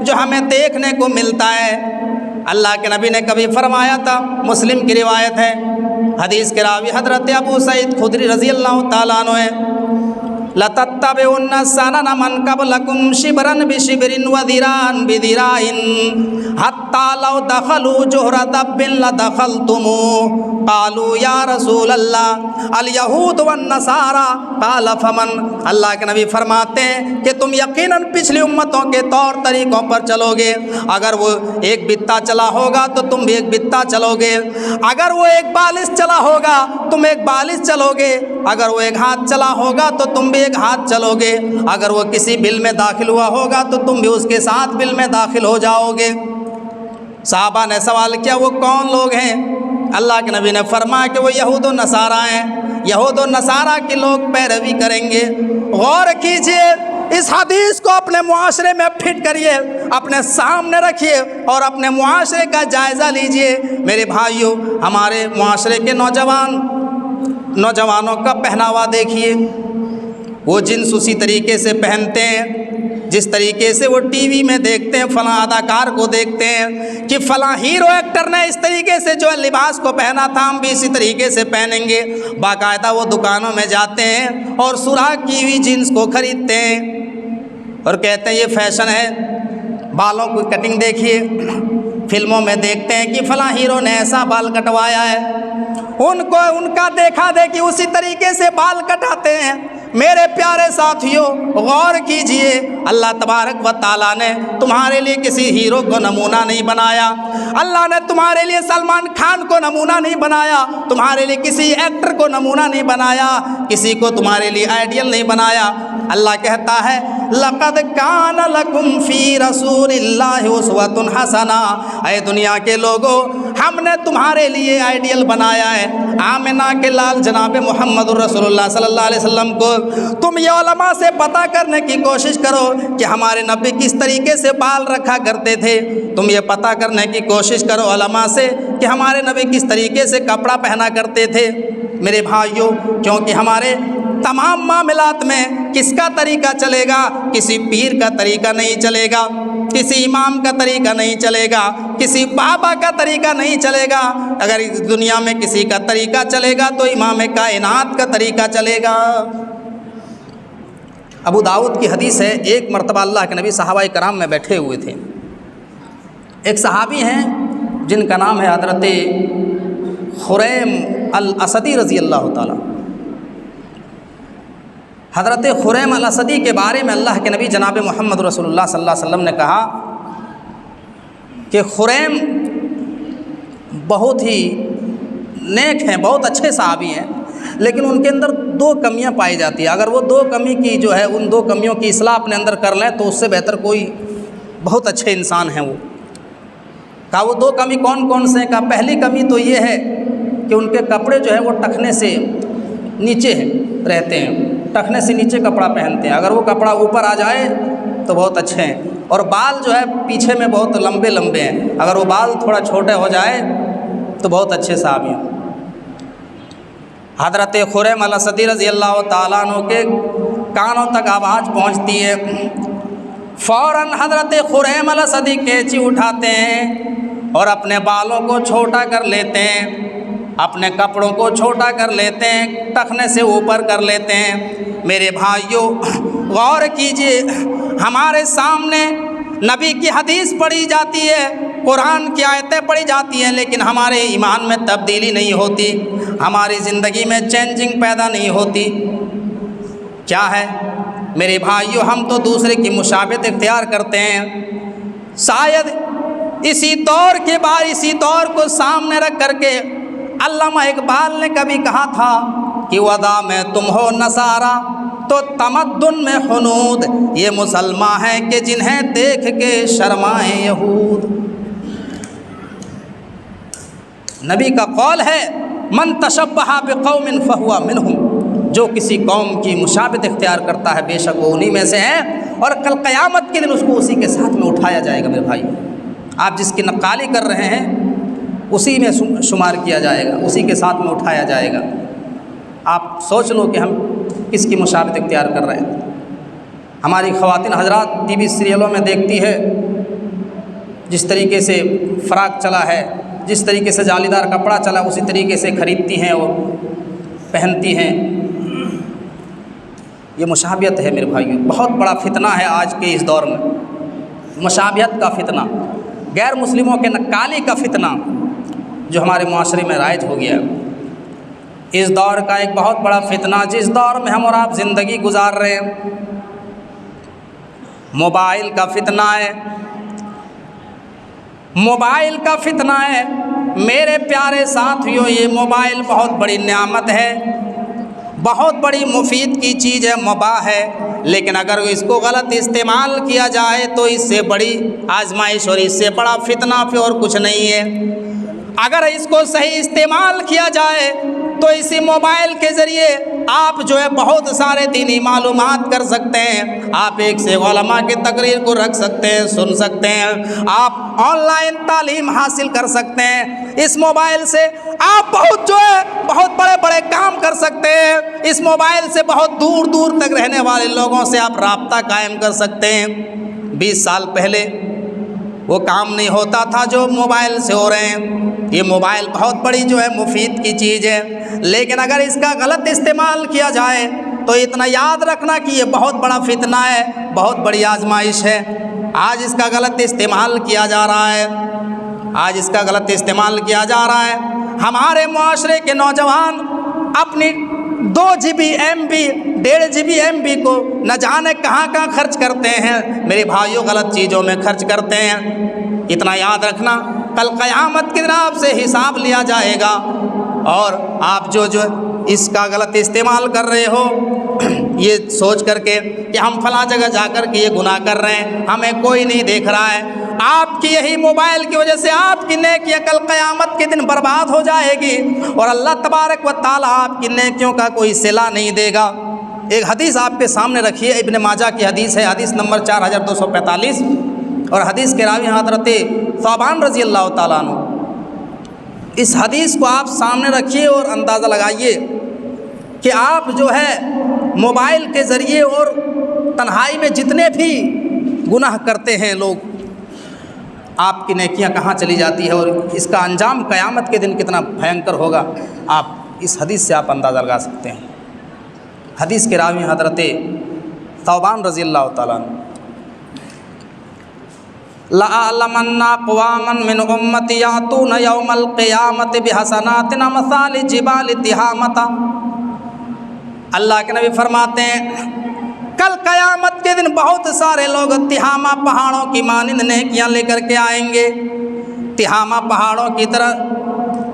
جو ہمیں دیکھنے کو ملتا ہے۔ اللہ کے نبی نے کبھی فرمایا تھا، مسلم کی روایت ہے، حدیث کے راوی حضرت ابو سعید خدری رضی اللہ تعالیٰ عنہ ہے، لَتَتَّبِعُنَّ سَنَنَ مَنْ قَبْلَكُمْ شِبْرًا بِشِبْرٍ وَذِرَاعًا بِذِرَاعٍ حَتَّى لَوْ دَخَلُوا جُحْرَ دَبٍّ لَدَخَلْتُمُوهُ قَالُوا يَا رَسُولَ اللَّهِ الْيَهُودُ وَالنَّصَارَىٰ قَالَ فَمَنْ۔ اللہ کے نبی فرماتے ہیں کہ تم یقیناً پچھلی امتوں کے طور طریقوں پر چلو گے، اگر وہ ایک بتہ چلا ہوگا تو تم بھی ایک بتہ چلو گے، اگر وہ ایک بالش چلا ہوگا تم ایک بالش چلو گے، اگر وہ ایک ہاتھ چلا ہوگا تو تم بھی ایک ہاتھ چلو گے، اگر وہ کسی بل میں داخل ہوا ہوگا تو تم بھی اس کے ساتھ بل میں داخل ہو جاؤ گے۔ صحابہ نے سوال کیا وہ کون لوگ ہیں؟ اللہ کے نبی نے فرمایا کہ وہ یہود و نصارہ ہیں، یہود و نصارہ کے لوگ پیروی کریں گے۔ غور کیجئے، اس حدیث کو اپنے معاشرے میں فٹ کریے، اپنے سامنے رکھیے اور اپنے معاشرے کا جائزہ لیجئے۔ میرے بھائیوں، ہمارے معاشرے کے نوجوانوں کا پہناوا دیکھیے، وہ جنس اسی طریقے سے پہنتے ہیں جس طریقے سے وہ ٹی وی میں دیکھتے ہیں، فلاں اداکار کو دیکھتے ہیں کہ فلاں ہیرو ایکٹر نے اس طریقے سے جو ہے لباس کو پہنا تھا، ہم بھی اسی طریقے سے پہنیں گے۔ باقاعدہ وہ دکانوں میں جاتے ہیں اور سوراخ کی ہوئی جینس کو خریدتے ہیں اور کہتے ہیں یہ فیشن ہے۔ بالوں کی کٹنگ دیکھیے، فلموں میں دیکھتے ہیں کہ فلاں ہیرو نے ایسا بال کٹوایا ہے، ان کا دیکھا دیکھی اسی طریقے سے بال کٹاتے ہیں۔ میرے پیارے ساتھیوں، غور کیجئے، اللہ تبارک و تعالیٰ نے تمہارے لیے کسی ہیرو کو نمونہ نہیں بنایا، اللہ نے تمہارے لیے سلمان خان کو نمونہ نہیں بنایا، تمہارے لیے کسی ایکٹر کو نمونہ نہیں بنایا، کسی کو تمہارے لیے آئیڈیل نہیں بنایا۔ اللہ کہتا ہے لَقَدْ كَانَ لَكُمْ فِي رَسُولِ اللَّهِ أُسْوَةٌ حَسَنَةٌ، اے دنیا کے لوگوں، ہم نے تمہارے لیے آئیڈیل بنایا ہے آمنہ کے لال جناب محمد الرسول اللہ صلی اللہ علیہ وسلم کو۔ تم یہ علماء سے پتہ کرنے کی کوشش کرو کہ ہمارے نبی کس طریقے سے بال رکھا کرتے تھے، تم یہ پتہ کرنے کی کوشش کرو علماء سے کہ ہمارے نبی کس طریقے سے کپڑا پہنا کرتے تھے۔ میرے بھائیوں، کیونکہ ہمارے تمام معاملات میں کس کا طریقہ چلے گا؟ کسی پیر کا طریقہ نہیں چلے گا، کسی امام کا طریقہ نہیں چلے گا، کسی بابا کا طریقہ نہیں چلے گا۔ اگر اس دنیا میں کسی کا طریقہ چلے گا تو امام کائنات کا طریقہ چلے گا۔ ابو داؤد کی حدیث ہے، ایک مرتبہ اللہ کے نبی صحابہ کرام میں بیٹھے ہوئے تھے، ایک صحابی ہیں جن کا نام ہے حضرت خریم الاسدی رضی اللہ تعالیٰ۔ حضرت خریم الاسدی کے بارے میں اللہ کے نبی جناب محمد رسول اللہ صلی اللہ علیہ وسلم نے کہا کہ خریم بہت ہی نیک ہیں، بہت اچھے صحابی ہیں، لیکن ان کے اندر 2 کمیاں پائی جاتی ہیں. اگر وہ 2 کمی کی جو ہے ان 2 کمیوں کی اصلاح اپنے اندر کر لیں تو اس سے بہتر کوئی بہت اچھے انسان ہیں وہ. کہا وہ 2 کمی کون کون سے ہیں؟ کہا پہلی کمی تو یہ ہے کہ ان کے کپڑے جو ہے وہ ٹخنے سے نیچے رہتے ہیں، ٹخنے سے نیچے کپڑا پہنتے ہیں. اگر وہ کپڑا اوپر آ جائے تو بہت اچھے ہیں. اور بال جو ہے پیچھے میں بہت لمبے لمبے ہیں، اگر وہ بال تھوڑا چھوٹے ہو جائے تو بہت اچھے صحابی ہیں. حضرت خریم الاسدی رضی اللہ تعالیٰ عنہ کے کانوں تک آواز پہنچتی ہے. فوراً حضرت خریم الاسدی قینچی اٹھاتے ہیں اور اپنے بالوں کو چھوٹا کر لیتے ہیں، اپنے کپڑوں کو چھوٹا کر لیتے ہیں، ٹخنے سے اوپر کر لیتے ہیں. میرے بھائیوں غور کیجئے، ہمارے سامنے نبی کی حدیث پڑھی جاتی ہے، قرآن کی آیتیں پڑھی جاتی ہیں، لیکن ہمارے ایمان میں تبدیلی نہیں ہوتی، ہماری زندگی میں چینجنگ پیدا نہیں ہوتی. کیا ہے میرے بھائیوں؟ ہم تو دوسرے کی مشابہت اختیار کرتے ہیں. شاید اسی دور کو سامنے رکھ کر کے علامہ اقبال نے کبھی کہا تھا کہ ودا میں تم ہو نصارہ تو تمدن میں حنود، یہ مسلمان ہیں کہ جنہیں دیکھ کے شرمائیں یہود. نبی کا قول ہے من تشبہ بقوم فہو منہم، جو کسی قوم کی مشابہت اختیار کرتا ہے بے شک وہ انہی میں سے ہے، اور کل قیامت کے دن اس کو اسی کے ساتھ میں اٹھایا جائے گا. میرے بھائی آپ جس کی نقالی کر رہے ہیں اسی میں شمار کیا جائے گا، اسی کے ساتھ میں اٹھایا جائے گا. آپ سوچ لو کہ ہم کس کی مشابہت اختیار کر رہے ہیں. ہماری خواتین حضرات ٹی وی سیریلوں میں دیکھتی ہے جس طریقے سے فراق چلا ہے، جس طریقے سے جالی دار کپڑا چلا اسی طریقے سے خریدتی ہیں اور پہنتی ہیں. یہ مشابہت ہے میرے بھائیوں، بہت بڑا فتنہ ہے آج کے اس دور میں. مشابہت کا فتنہ، غیر مسلموں کے نقالی کا فتنہ جو ہمارے معاشرے میں رائج ہو گیا. اس دور کا ایک بہت بڑا فتنہ جس دور میں ہم اور آپ زندگی گزار رہے ہیں، موبائل کا فتنہ ہے. موبائل کا فتنہ ہے میرے پیارے ساتھیوں. یہ موبائل بہت بڑی نعمت ہے، بہت بڑی مفید کی چیز ہے، مباح ہے، لیکن اگر اس کو غلط استعمال کیا جائے تو اس سے بڑی آزمائش اور اس سے بڑا فتنہ پھر اور کچھ نہیں ہے. اگر اس کو صحیح استعمال کیا جائے تو اسی موبائل کے ذریعے آپ جو ہے بہت سارے دینی معلومات کر سکتے ہیں. آپ ایک سے علماء کی تقریر کو رکھ سکتے ہیں، سن سکتے ہیں، آپ آن لائن تعلیم حاصل کر سکتے ہیں. اس موبائل سے آپ بہت بڑے بڑے کام کر سکتے ہیں. اس موبائل سے بہت دور دور تک رہنے والے لوگوں سے آپ رابطہ قائم کر سکتے ہیں. 20 سال پہلے وہ کام نہیں ہوتا تھا جو موبائل سے ہو رہے ہیں. یہ موبائل بہت بڑی جو ہے مفید کی چیز ہے، لیکن اگر اس کا غلط استعمال کیا جائے تو اتنا یاد رکھنا کہ یہ بہت بڑا فتنہ ہے، بہت بڑی آزمائش ہے. آج اس کا غلط استعمال کیا جا رہا ہے، آج اس کا غلط استعمال کیا جا رہا ہے. ہمارے معاشرے کے نوجوان اپنی 2 GB MB 1.5 GB MB کو نہ جانے کہاں کہاں خرچ کرتے ہیں. میرے بھائیوں غلط چیزوں میں خرچ کرتے ہیں. اتنا یاد رکھنا کل قیامت کی دن آپ سے حساب لیا جائے گا، اور آپ جو اس کا غلط استعمال کر رہے ہو یہ سوچ کر کے کہ ہم فلاں جگہ جا کر کے یہ گناہ کر رہے ہیں، ہمیں کوئی نہیں دیکھ رہا ہے. آپ کی یہی موبائل کی وجہ سے آپ کی نیکیاں کل قیامت کے دن برباد ہو جائے گی، اور اللہ تبارک و تعالیٰ آپ کی نیکیوں کا کوئی صلہ نہیں دے گا. ایک حدیث آپ کے سامنے رکھیے، ابن ماجہ کی حدیث ہے، حدیث نمبر 4245، اور حدیث کے راوی حضرت ثوبان رضی اللہ تعالیٰ عنہ. اس حدیث کو آپ سامنے رکھیے اور اندازہ لگائیے کہ آپ جو ہے موبائل کے ذریعے اور تنہائی میں جتنے بھی گناہ کرتے ہیں لوگ، آپ کی نیکیاں کہاں چلی جاتی ہے، اور اس کا انجام قیامت کے دن کتنا بھینکر ہوگا، آپ اس حدیث سے آپ اندازہ لگا سکتے ہیں. حدیث کے راوی حضرت ثوبان رضی اللہ تعالیٰ عنہ. لَأَعْلَمَنَّ أَقْوَامًا مِّنْ أُمَّتِي يَأْتُونَ يَوْمَ الْقِيَامَةِ بِحَسَنَاتٍ أَمْثَالِ جِبَالِ تِہَامَةَ. اللہ کے نبی فرماتے ہیں کل قیامت کے دن بہت سارے لوگ تہامہ پہاڑوں کی مانند نیکیاں لے کر کے آئیں گے. تہامہ پہاڑوں کی طرح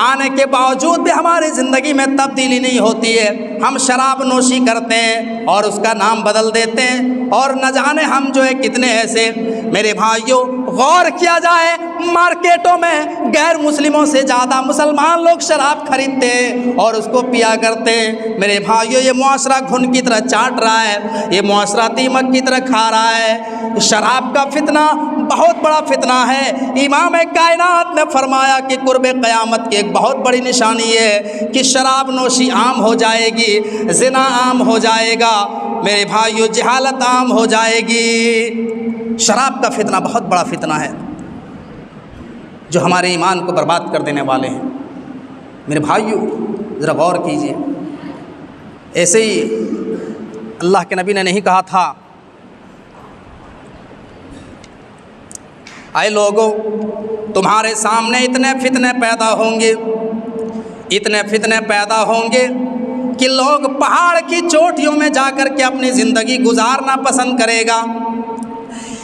آنے کے باوجود بھی ہماری زندگی میں تبدیلی نہیں ہوتی ہے. ہم شراب نوشی کرتے ہیں اور اس کا نام بدل دیتے ہیں, اور نہ جانے ہم جو ہے کتنے ایسے. میرے بھائیوں, غور کیا جائے, مارکیٹوں میں غیر مسلموں سے زیادہ مسلمان لوگ شراب خریدتے ہیں اور اس کو پیا کرتے ہیں. میرے بھائیوں, یہ معاشرہ گھن کی طرح چاٹ رہا ہے, یہ معاشرہ دیمک کی طرح کھا رہا ہے. شراب کا فتنہ بہت بڑا فتنہ ہے. امام کائنات نے فرمایا کہ قرب قیامت کی ایک بہت بڑی نشانی ہے کہ شراب نوشی عام ہو جائے گی, زنا عام ہو جائے گا, میرے بھائیوں جہالت عام ہو جائے گی. شراب کا فتنہ بہت بڑا فتنہ ہے جو ہمارے ایمان کو برباد کر دینے والے ہیں. میرے بھائیوں ذرا غور کیجئے, ایسے ہی اللہ کے نبی نے نہیں کہا تھا اے لوگو تمہارے سامنے اتنے فتنے پیدا ہوں گے, اتنے فتنے پیدا ہوں گے کہ لوگ پہاڑ کی چوٹیوں میں جا کر کے اپنی زندگی گزارنا پسند کرے گا.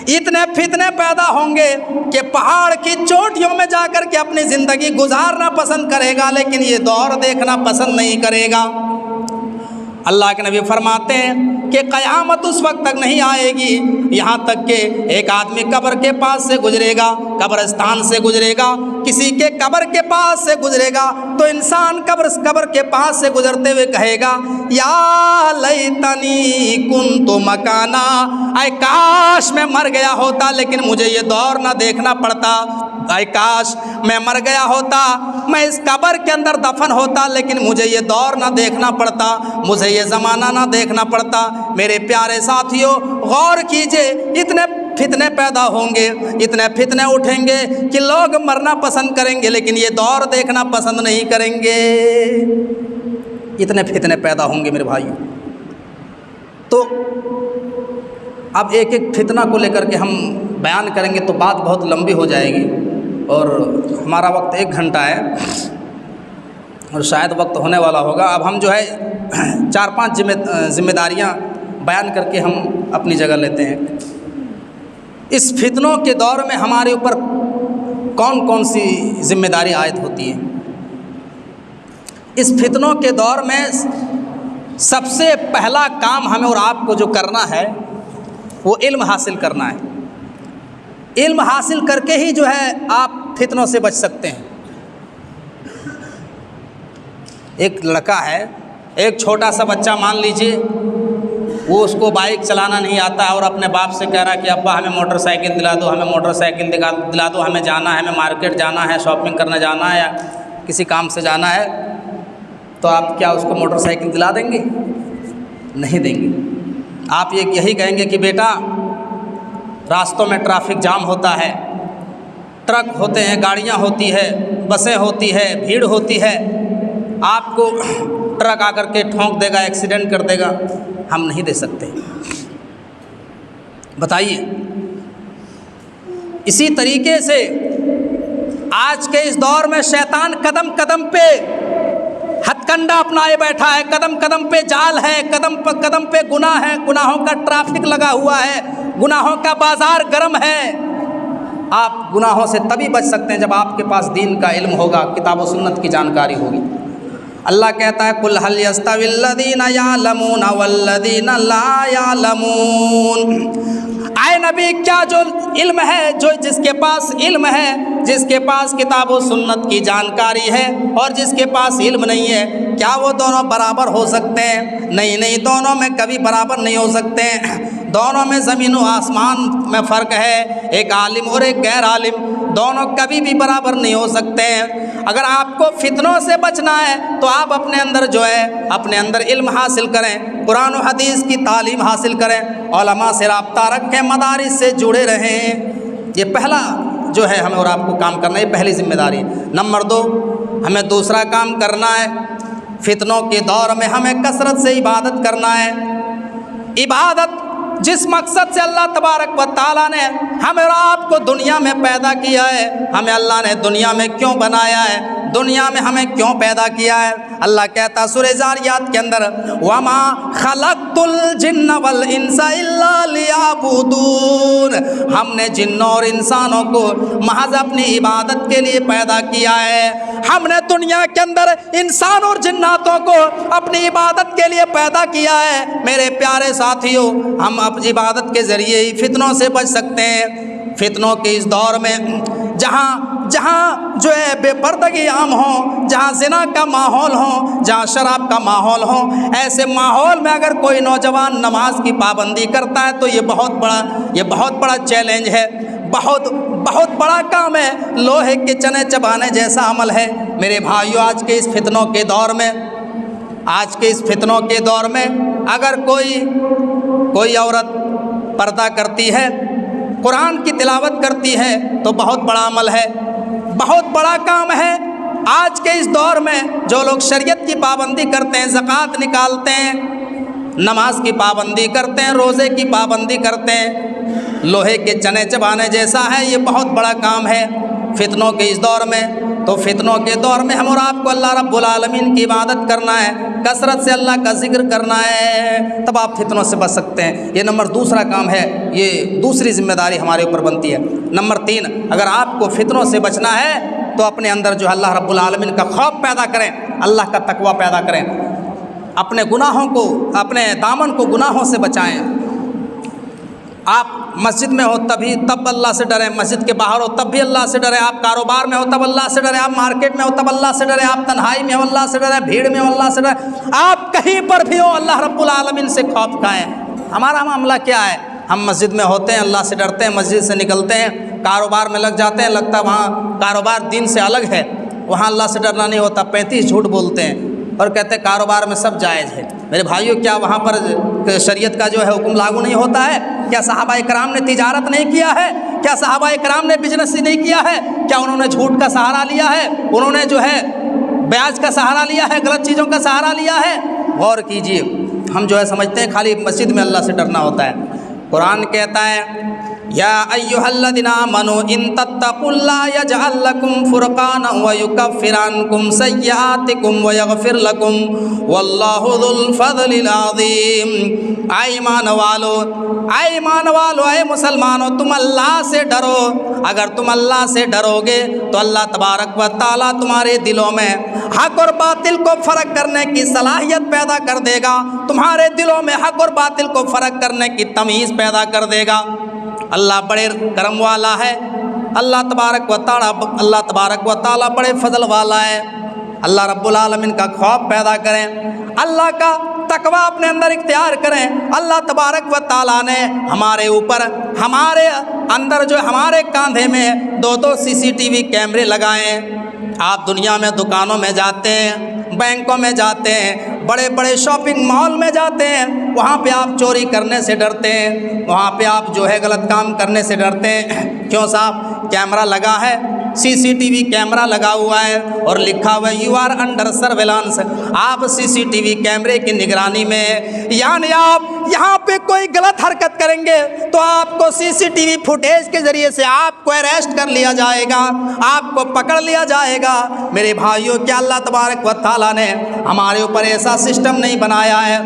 اتنے فتنے پیدا ہوں گے کہ پہاڑ کی چوٹیوں میں جا کر کے اپنی زندگی گزارنا پسند کرے گا, لیکن یہ دور دیکھنا پسند نہیں کرے گا. اللہ کے نبی فرماتے ہیں کہ قیامت اس وقت تک نہیں آئے گی یہاں تک کہ ایک آدمی قبر کے پاس سے گزرے گا, قبرستان سے گزرے گا, کسی کے قبر کے پاس سے گزرے گا تو انسان قبر کے پاس سے گزرتے ہوئے کہے گا یا لیتنی کنت مکانا, اے کاش میں مر گیا ہوتا لیکن مجھے یہ دور نہ دیکھنا پڑتا. اے کاش میں مر گیا ہوتا, میں اس قبر کے اندر دفن ہوتا لیکن مجھے یہ دور نہ دیکھنا پڑتا, مجھے یہ زمانہ نہ دیکھنا پڑتا. میرے پیارے ساتھیوں غور کیجئے, اتنے فتنے پیدا ہوں گے, اتنے فتنے اٹھیں گے کہ لوگ مرنا پسند کریں گے لیکن یہ دور دیکھنا پسند نہیں کریں گے. اتنے فتنے پیدا ہوں گے میرے بھائیوں. تو اب ایک ایک فتنہ کو لے کر کے ہم بیان کریں گے تو بات بہت لمبی ہو جائے گی, اور ہمارا وقت 1 گھنٹہ ہے اور شاید وقت ہونے والا ہوگا. اب ہم جو ہے 4-5 ذمہ داریاں بیان کر کے ہم اپنی جگہ لیتے ہیں. اس فتنوں کے دور میں ہمارے اوپر کون کون سی ذمہ داری عائد ہوتی ہے. اس فتنوں کے دور میں سب سے پہلا کام ہمیں اور آپ کو جو کرنا ہے وہ علم حاصل کرنا ہے. علم حاصل کر کے ہی جو ہے آپ فتنوں سے بچ سکتے ہیں. ایک لڑکا ہے, ایک چھوٹا سا بچہ مان لیجئے, وہ اس کو بائک چلانا نہیں آتا ہے اور اپنے باپ سے کہہ رہا ہے کہ ابا ہمیں موٹر سائیکل دلا دو, ہمیں موٹر سائیکل دلا دو, ہمیں جانا ہے, ہمیں مارکیٹ جانا ہے, شاپنگ کرنے جانا ہے یا کسی کام سے جانا ہے. تو آپ کیا اس کو موٹر سائیکل دلا دیں گے؟ نہیں دیں گے. آپ یہی کہیں گے کہ بیٹا راستوں میں ٹریفک جام ہوتا ہے, ٹرک ہوتے ہیں, گاڑیاں ہوتی ہے, بسیں ہوتی ہے, بھیڑ ہوتی ہے, آپ کو ٹرک آ کر کے ٹھونک دے گا, ایکسیڈنٹ کر دے گا. ہم نہیں دے سکتے. بتائیے. اسی طریقے سے آج کے اس دور میں شیطان قدم قدم پہ ہتھ کنڈا اپنائے بیٹھا ہے, قدم قدم پہ جال ہے, قدم پہ گناہ ہے, گناہوں کا ٹریفک لگا ہوا ہے, گناہوں کا بازار گرم ہے. آپ گناہوں سے تبھی بچ سکتے ہیں جب آپ کے پاس دین کا علم ہوگا, کتاب و سنت کی جانکاری ہوگی. اللہ کہتا ہے قل هل يستوي الذين يعلمون والذين لا يعلمون. اے نبی کیا جو علم ہے, جو جس کے پاس علم ہے, جس کے پاس کتاب و سنت کی جانکاری ہے اور جس کے پاس علم نہیں ہے, کیا وہ دونوں برابر ہو سکتے ہیں؟ نہیں, دونوں میں کبھی برابر نہیں ہو سکتے ہیں. دونوں میں زمین و آسمان میں فرق ہے, ایک عالم اور ایک غیر عالم, دونوں کبھی بھی برابر نہیں ہو سکتے ہیں. اگر آپ کو فتنوں سے بچنا ہے تو آپ اپنے اندر جو ہے اپنے اندر علم حاصل کریں, قرآن و حدیث کی تعلیم حاصل کریں, علماء سے رابطہ رکھیں, مدارس سے جڑے رہیں. یہ پہلا جو ہے ہمیں اور آپ کو کام کرنا ہے, یہ پہلی ذمہ داری. نمبر 2, ہمیں دوسرا کام کرنا ہے. فتنوں کے دور میں ہمیں کثرت سے عبادت کرنا ہے. عبادت جس مقصد سے اللہ تبارک و تعالیٰ نے ہمیں اور آپ کو دنیا میں پیدا کیا ہے, ہمیں اللہ نے دنیا میں کیوں بنایا ہے, دنیا میں ہمیں کیوں پیدا کیا ہے؟ اللہ کہتا ہے سورہ ذاریات کے اندر وما خلقت الجن والانس الا لیعبدون، ہم نے جنوں اور انسانوں کو محض اپنی عبادت کے لیے پیدا کیا ہے۔ ہم نے دنیا کے اندر انسان اور جناتوں کو اپنی عبادت کے لیے پیدا کیا ہے۔ میرے پیارے ساتھیوں، ہم اپنی عبادت کے ذریعے ہی فتنوں سے بچ سکتے ہیں۔ فتنوں کے اس دور میں جہاں جو ہے بے پردگی عام ہو، جہاں زنا کا ماحول ہو، جہاں شراب کا ماحول ہو، ایسے ماحول میں اگر کوئی نوجوان نماز کی پابندی کرتا ہے تو یہ بہت بڑا چیلنج ہے، بہت بڑا کام ہے، لوہے کے چنے چبانے جیسا عمل ہے۔ میرے بھائیو، آج کے اس فتنوں کے دور میں اگر کوئی عورت پردہ کرتی ہے، قرآن کی تلاوت کرتی ہے تو بہت بڑا عمل ہے، بہت بڑا کام ہے۔ آج کے اس دور میں جو لوگ شریعت کی پابندی کرتے ہیں، زکوٰۃ نکالتے ہیں، نماز کی پابندی کرتے ہیں، روزے کی پابندی کرتے ہیں، لوہے کے چنے چبانے جیسا ہے، یہ بہت بڑا کام ہے فتنوں کے اس دور میں۔ تو فتنوں کے دور میں ہم اور آپ کو اللہ رب العالمین کی عبادت کرنا ہے، کثرت سے اللہ کا ذکر کرنا ہے، تب آپ فتنوں سے بچ سکتے ہیں۔ یہ نمبر دوسرا کام ہے، یہ دوسری ذمہ داری ہمارے اوپر بنتی ہے۔ نمبر 3، اگر آپ کو فتنوں سے بچنا ہے تو اپنے اندر جو اللہ رب العالمین کا خوف پیدا کریں، اللہ کا تقوی پیدا کریں، اپنے گناہوں کو، اپنے دامن کو گناہوں سے بچائیں۔ آپ مسجد میں ہو تب اللہ سے ڈریں، مسجد کے باہر ہو تب بھی اللہ سے ڈریں، آپ کاروبار میں ہو تب اللہ سے ڈریں، آپ مارکیٹ میں ہو تب اللہ سے ڈریں، آپ تنہائی میں ہو اللہ سے ڈریں، بھیڑ میں ہو اللہ سے ڈریں، آپ کہیں پر بھی ہو اللہ رب العالمین سے خوف کھائیں۔ ہمارا معاملہ کیا ہے؟ ہم مسجد میں ہوتے ہیں، اللہ سے ڈرتے ہیں، مسجد سے نکلتے ہیں، کاروبار میں لگ جاتے ہیں، لگتا وہاں کاروبار دین سے الگ ہے، وہاں اللہ سے ڈرنا نہیں ہوتا، 35 جھوٹ بولتے ہیں اور کہتے ہیں کاروبار میں سب جائز ہے۔ میرے بھائیوں، کیا وہاں پر شریعت کا جو ہے حکم لاگو نہیں ہوتا ہے؟ کیا صحابہ کرام نے تجارت نہیں کیا ہے؟ کیا صحابہ کرام نے بزنس نہیں کیا ہے؟ کیا انہوں نے جھوٹ کا سہارا لیا ہے؟ انہوں نے جو ہے بیاج کا سہارا لیا ہے، غلط چیزوں کا سہارا لیا ہے؟ غور کیجئے، ہم جو ہے سمجھتے ہیں خالی مسجد میں اللہ سے ڈرنا ہوتا ہے۔ قرآن کہتا ہے یا ایھا الذین آمنوا ان تتقوا اللہ یجعل لکم فرقانا ویکفر عنکم سیئاتکم ویغفر لکم واللہ ذو الفضل العظیم۔ اے ایمان والو، اے مسلمانوں، تم اللہ سے ڈرو۔ اگر تم اللہ سے ڈرو گے تو اللہ تبارک و تعالیٰ تمہارے دلوں میں حق اور باطل کو فرق کرنے کی صلاحیت پیدا کر دے گا، تمہارے دلوں میں حق اور باطل کو فرق کرنے کی تمیز پیدا کر دے گا۔ اللہ بڑے کرم والا ہے، اللہ تبارک و تعالیٰ بڑے فضل والا ہے۔ اللہ رب العالمین کا خوف پیدا کریں، اللہ کا تقوی اپنے اندر اختیار کریں۔ اللہ تبارک و تعالیٰ نے ہمارے اوپر، ہمارے اندر جو ہمارے کاندھے میں 2 CCTV کیمرے لگائیں۔ آپ دنیا میں دکانوں میں جاتے ہیں، بینکوں میں جاتے ہیں، بڑے بڑے شاپنگ مال میں جاتے ہیں، وہاں پہ آپ چوری کرنے سے ڈرتے ہیں، وہاں پہ آپ جو ہے غلط کام کرنے سے ڈرتے ہیں۔ کیوں صاحب؟ کیمرہ لگا ہے، CCTV کیمرہ لگا ہوا ہے اور لکھا ہوا ہے یو آر انڈر سرویلانس، آپ CCTV کیمرے کی نگرانی میں، یعنی آپ یہاں پہ کوئی غلط حرکت کریں گے تو آپ کو CCTV فوٹیج کے ذریعے سے آپ کو اریسٹ کر لیا جائے گا، آپ کو پکڑ لیا جائے گا۔ میرے بھائیوں، کیا اللہ تبارک و تعالیٰ نے ہمارے اوپر ایسا سسٹم نہیں بنایا ہے؟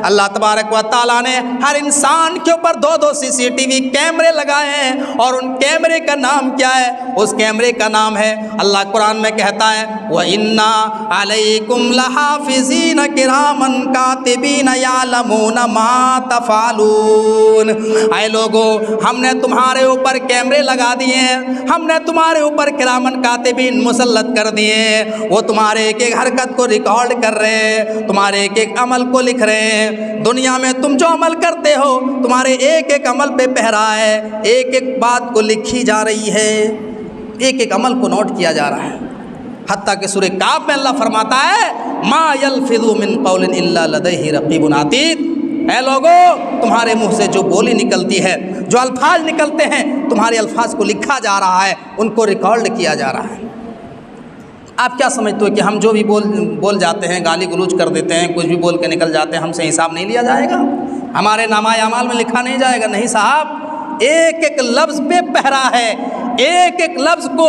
اللہ تبارک و تعالیٰ نے ہر انسان کے اوپر 2 CCTV کیمرے لگائے ہیں، اور ان کیمرے کا نام کیا ہے؟ اس کیمرے کا نام ہے، اللہ قرآن میں کہتا ہے وَإِنَّا عَلَيْكُمْ لَحَافِظِينَ كِرَامًا كَاتِبِينَ يَعْلَمُونَ مَا تَفْعَلُونَ۔ اے لوگو، ہم نے تمہارے اوپر کیمرے لگا دیے ہیں، ہم نے تمہارے اوپر کرامن کاتبین مسلط کر دیے ہیں، وہ تمہارے ایک ایک حرکت کو ریکارڈ کر رہے ہیں، تمہارے ایک ایک عمل کو لکھ رہے ہیں۔ دنیا میں تم جو عمل کرتے ہو، تمہارے ایک ایک عمل پہ پہرا ہے، ایک ایک بات کو لکھی جا رہی ہے، ایک ایک عمل کو نوٹ کیا جا رہا ہے۔ حتیٰ کہ سورہ کاف میں اللہ فرماتا ہے ما یلفظ من قول الا لدیہ رقیب عتید۔ اے لوگو، تمہارے منہ سے جو بولی نکلتی ہے، جو الفاظ نکلتے ہیں، تمہارے الفاظ کو لکھا جا رہا ہے، ان کو ریکارڈ کیا جا رہا ہے۔ آپ کیا سمجھتے ہو کہ ہم جو بھی بول جاتے ہیں، گالی گلوچ کر دیتے ہیں، کچھ بھی بول کے نکل جاتے ہیں، ہم سے حساب نہیں لیا جائے گا؟ ہمارے نامہ اعمال میں لکھا نہیں جائے گا؟ نہیں صاحب، ایک ایک لفظ پہ پہرا ہے، ایک ایک لفظ کو